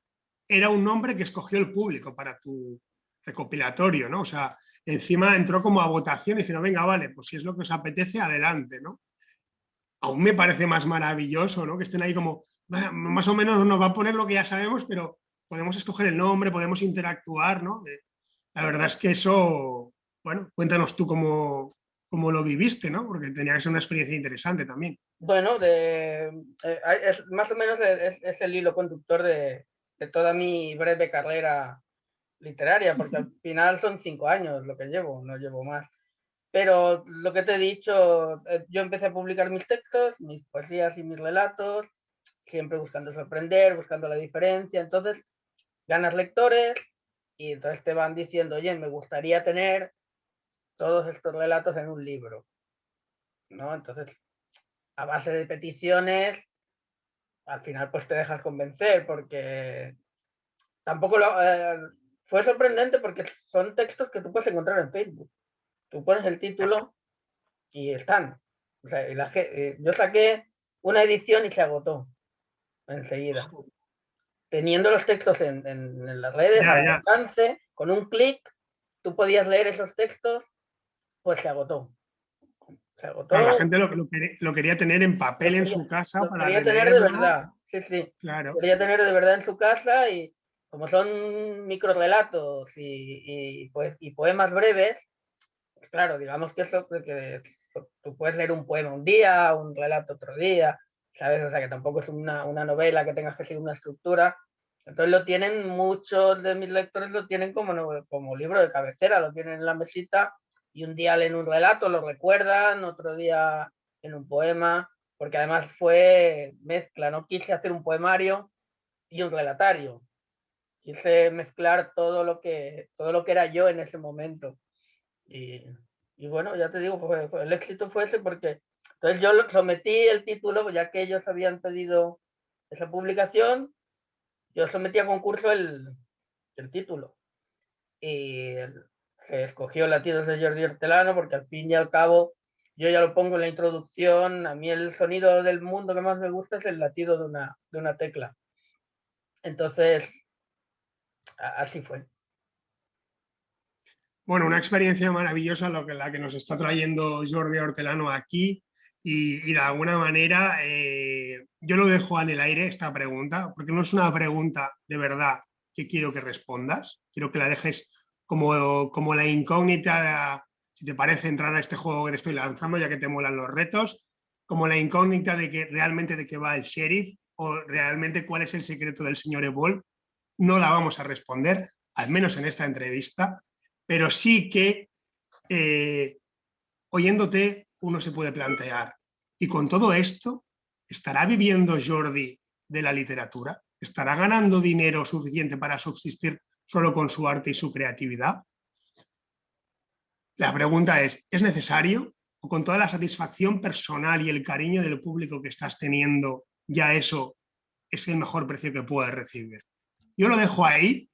era un nombre que escogió el público para tu recopilatorio, ¿no? O sea, encima entró como a votación y dijeron, venga, vale, pues si es lo que os apetece, adelante, ¿no? Aún me parece más maravilloso, ¿no? Que estén ahí como, más o menos nos va a poner lo que ya sabemos, pero podemos escoger el nombre, podemos interactuar, ¿no? La verdad es que eso, bueno, cuéntanos tú cómo lo viviste, ¿no? Porque tenía que ser una experiencia interesante también.
Bueno, más o menos es el hilo conductor de toda mi breve carrera literaria, porque al final son 5 años lo que llevo, no llevo más. Pero lo que te he dicho, yo empecé a publicar mis textos, mis poesías y mis relatos, siempre buscando sorprender, buscando la diferencia. Entonces, ganas lectores y entonces te van diciendo, oye, me gustaría tener todos estos relatos en un libro, ¿no? Entonces, a base de peticiones, al final pues te dejas convencer, porque tampoco fue sorprendente porque son textos que tú puedes encontrar en Facebook. Tú pones el título y están. O sea, yo saqué una edición y se agotó enseguida. Teniendo los textos en las redes al alcance, con un clic, tú podías leer esos textos, pues se agotó. Se agotó.
Claro, la gente lo quería tener en papel en su casa para
quería
releerlo.
tener de verdad, sí.
Claro.
Quería tener de verdad en su casa y como son microrelatos y poemas breves, pues claro, digamos que eso, que tú puedes leer un poema un día, un relato otro día, ¿sabes? O sea, que tampoco es una novela que tengas que seguir una estructura. Entonces lo tienen, muchos de mis lectores lo tienen como libro de cabecera, lo tienen en la mesita y un día leen un relato, lo recuerdan, otro día en un poema, porque además fue mezcla, no quise hacer un poemario y un relatario, quise mezclar todo lo que era yo en ese momento. Y bueno, ya te digo, el éxito fue ese porque entonces yo sometí el título, ya que ellos habían pedido esa publicación, yo sometí a concurso el título. Y se escogió Latidos de Jordi Hortelano porque al fin y al cabo, yo ya lo pongo en la introducción, a mí el sonido del mundo que más me gusta es el latido de una tecla. Entonces, así fue.
Bueno, una experiencia maravillosa la que nos está trayendo Jordi Hortelano aquí y de alguna manera yo lo dejo en el aire esta pregunta, porque no es una pregunta de verdad que quiero que respondas, quiero que la dejes como la incógnita, si te parece entrar a este juego que te estoy lanzando, ya que te molan los retos, como la incógnita de que realmente de qué va el sheriff o realmente cuál es el secreto del señor Evolve. No la vamos a responder, al menos en esta entrevista, pero sí que oyéndote uno se puede plantear, ¿y con todo esto estará viviendo Jordi de la literatura? ¿Estará ganando dinero suficiente para subsistir solo con su arte y su creatividad? La pregunta ¿es necesario? ¿O con toda la satisfacción personal y el cariño del público que estás teniendo, ya eso es el mejor precio que puedes recibir? Yo lo dejo ahí,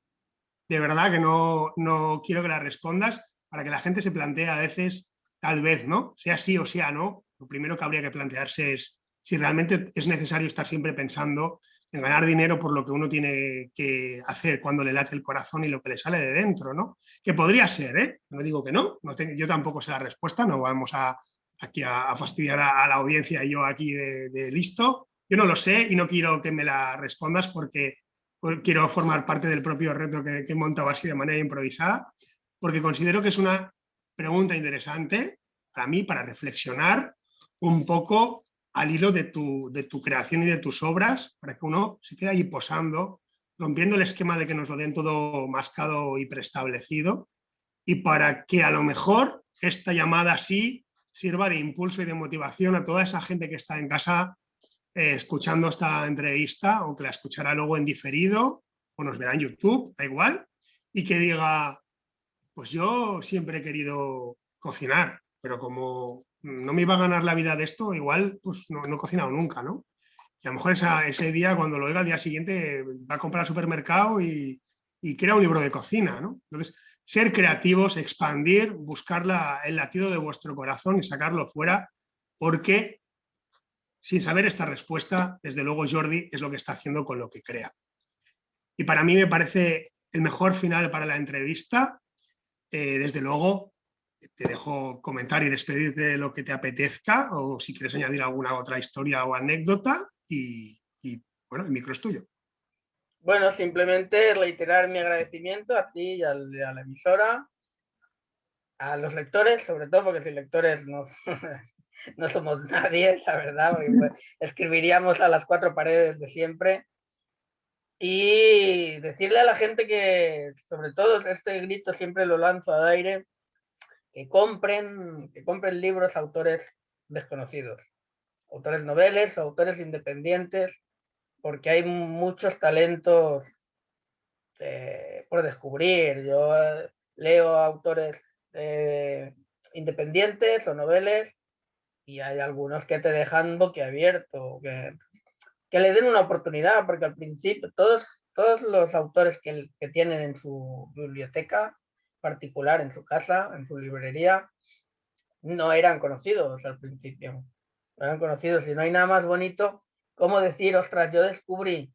de verdad que no quiero que la respondas, para que la gente se plantee a veces, tal vez, ¿no? Sea sí o sea no, lo primero que habría que plantearse es si realmente es necesario estar siempre pensando en ganar dinero por lo que uno tiene que hacer cuando le late el corazón y lo que le sale de dentro, ¿no? Que podría ser, ¿eh? No digo que no, yo tampoco sé la respuesta, no vamos aquí a fastidiar a la audiencia y yo aquí de listo. Yo no lo sé y no quiero que me la respondas porque quiero formar parte del propio reto que he montado así de manera improvisada, porque considero que es una pregunta interesante para mí, para reflexionar un poco al hilo de tu creación y de tus obras, para que uno se quede ahí posando, rompiendo el esquema de que nos lo den todo mascado y preestablecido, y para que a lo mejor esta llamada sí sirva de impulso y de motivación a toda esa gente que está en casa escuchando esta entrevista, o que la escuchará luego en diferido, o nos verá en YouTube, da igual, y que diga, pues yo siempre he querido cocinar, pero como no me iba a ganar la vida de esto, igual pues no he cocinado nunca, ¿no? Y a lo mejor ese día, cuando lo oiga al día siguiente, va a comprar al supermercado y crea un libro de cocina, ¿no? Entonces, ser creativos, expandir, buscar el latido de vuestro corazón y sacarlo fuera, porque sin saber esta respuesta, desde luego Jordi es lo que está haciendo con lo que crea. Y para mí me parece el mejor final para la entrevista. Desde luego, te dejo comentar y despedirte de lo que te apetezca, o si quieres añadir alguna otra historia o anécdota, y bueno, el micro es tuyo.
Bueno, simplemente reiterar mi agradecimiento a ti y a la emisora, a los lectores, sobre todo, porque sin lectores no, no somos nadie, la verdad, porque pues, escribiríamos a las cuatro paredes de siempre. Y decirle a la gente que, sobre todo, este grito siempre lo lanzo al aire, que compren libros a autores desconocidos, autores noveles, autores independientes, porque hay muchos talentos por descubrir. Yo leo autores independientes o noveles y hay algunos que te dejan boquiabierto, que le den una oportunidad, porque al principio todos los autores que tienen en su biblioteca particular, en su casa, en su librería, no eran conocidos al principio. No eran conocidos y no hay nada más bonito como decir, ostras, yo descubrí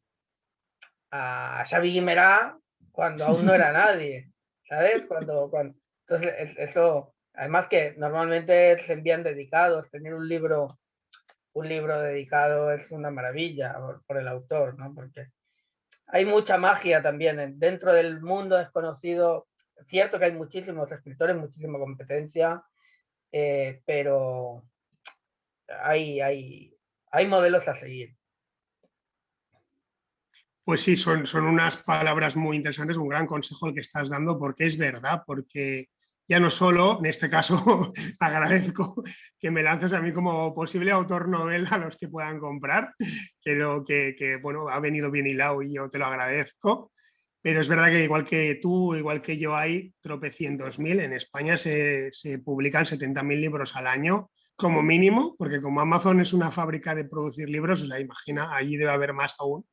a Xavi Guimerá cuando aún no era nadie, ¿sabes? Entonces, eso, además que normalmente se envían dedicados, tener un libro dedicado es una maravilla por el autor, ¿no? Porque hay mucha magia también dentro del mundo desconocido. Es cierto que hay muchísimos escritores, muchísima competencia, pero hay modelos a seguir.
Pues sí, son unas palabras muy interesantes, un gran consejo el que estás dando, porque es verdad, porque ya no solo, en este caso, agradezco que me lances a mí como posible autor novela a los que puedan comprar, creo que bueno, ha venido bien hilado y yo te lo agradezco, pero es verdad que igual que tú, igual que yo, hay tropecientos mil, en España se publican 70.000 libros al año, como mínimo, porque como Amazon es una fábrica de producir libros, o sea, imagina, allí debe haber más aún.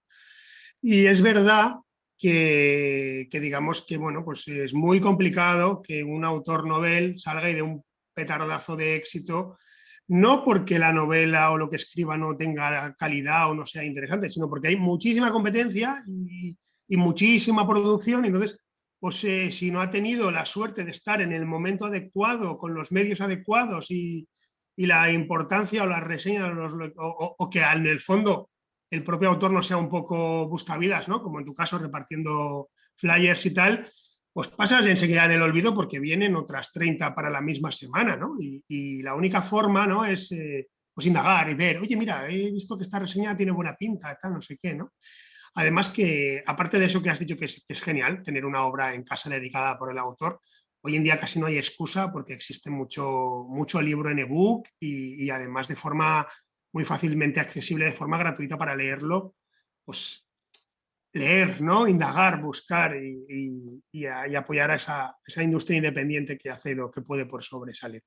Y es verdad que digamos que bueno, pues es muy complicado que un autor novel salga y dé un petardazo de éxito, no porque la novela o lo que escriba no tenga calidad o no sea interesante, sino porque hay muchísima competencia y muchísima producción. Y entonces, pues si no ha tenido la suerte de estar en el momento adecuado, con los medios adecuados y la importancia o las reseñas o que en el fondo el propio autor no sea un poco buscavidas, ¿no? Como en tu caso, repartiendo flyers y tal, pues pasas enseguida en el olvido porque vienen otras 30 para la misma semana, ¿no? Y la única forma, ¿no? Es pues indagar y ver, oye, mira, he visto que esta reseña tiene buena pinta, tal, no sé qué, ¿no? Además que, aparte de eso que has dicho que es genial, tener una obra en casa dedicada por el autor, hoy en día casi no hay excusa porque existe mucho libro en ebook y además de forma muy fácilmente accesible, de forma gratuita para leerlo, pues leer, ¿no? Indagar, buscar y apoyar a esa industria independiente que hace lo que puede por sobresalir.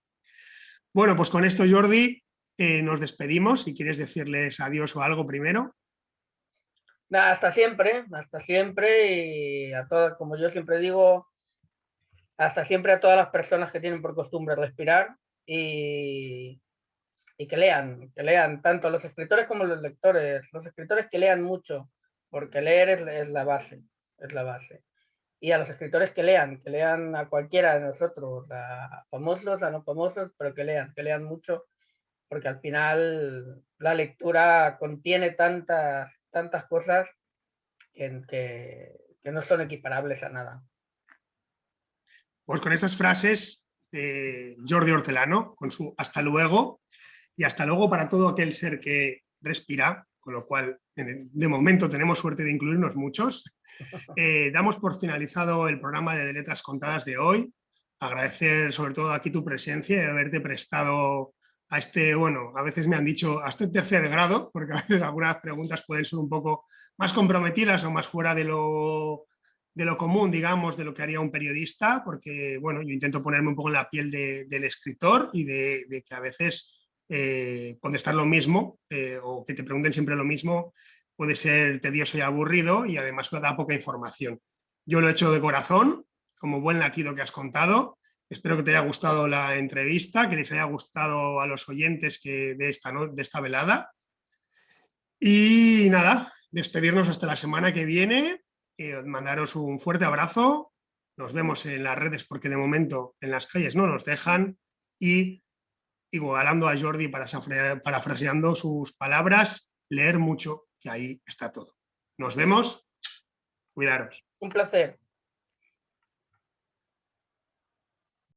Bueno, pues con esto, Jordi, nos despedimos. Si quieres decirles adiós o algo primero.
Nada, hasta siempre y a todas, como yo siempre digo, hasta siempre a todas las personas que tienen por costumbre respirar y que lean tanto los escritores como los lectores, los escritores que lean mucho, porque leer es la base, es la base. Y a los escritores que lean a cualquiera de nosotros, a famosos, a no famosos, pero que lean mucho, porque al final la lectura contiene tantas cosas que no son equiparables a nada.
Pues con estas frases de Jordi Hortelano, con su hasta luego, y hasta luego para todo aquel ser que respira, con lo cual de momento tenemos suerte de incluirnos muchos. Damos por finalizado el programa de Letras Contadas de hoy. Agradecer sobre todo aquí tu presencia y haberte prestado a este, bueno, a veces me han dicho hasta el tercer grado, porque a veces algunas preguntas pueden ser un poco más comprometidas o más fuera de lo común, digamos, de lo que haría un periodista, porque, bueno, yo intento ponerme un poco en la piel del escritor y de que a veces contestar lo mismo o que te pregunten siempre lo mismo puede ser tedioso y aburrido y además da poca información. Yo lo he hecho de corazón, como buen latido que has contado. Espero que te haya gustado la entrevista, que les haya gustado a los oyentes de esta velada. Y nada, despedirnos hasta la semana que viene, mandaros un fuerte abrazo, nos vemos en las redes porque de momento en las calles no nos dejan y igualando a Jordi parafraseando sus palabras, leer mucho, que ahí está todo. Nos vemos, cuidaros.
Un placer.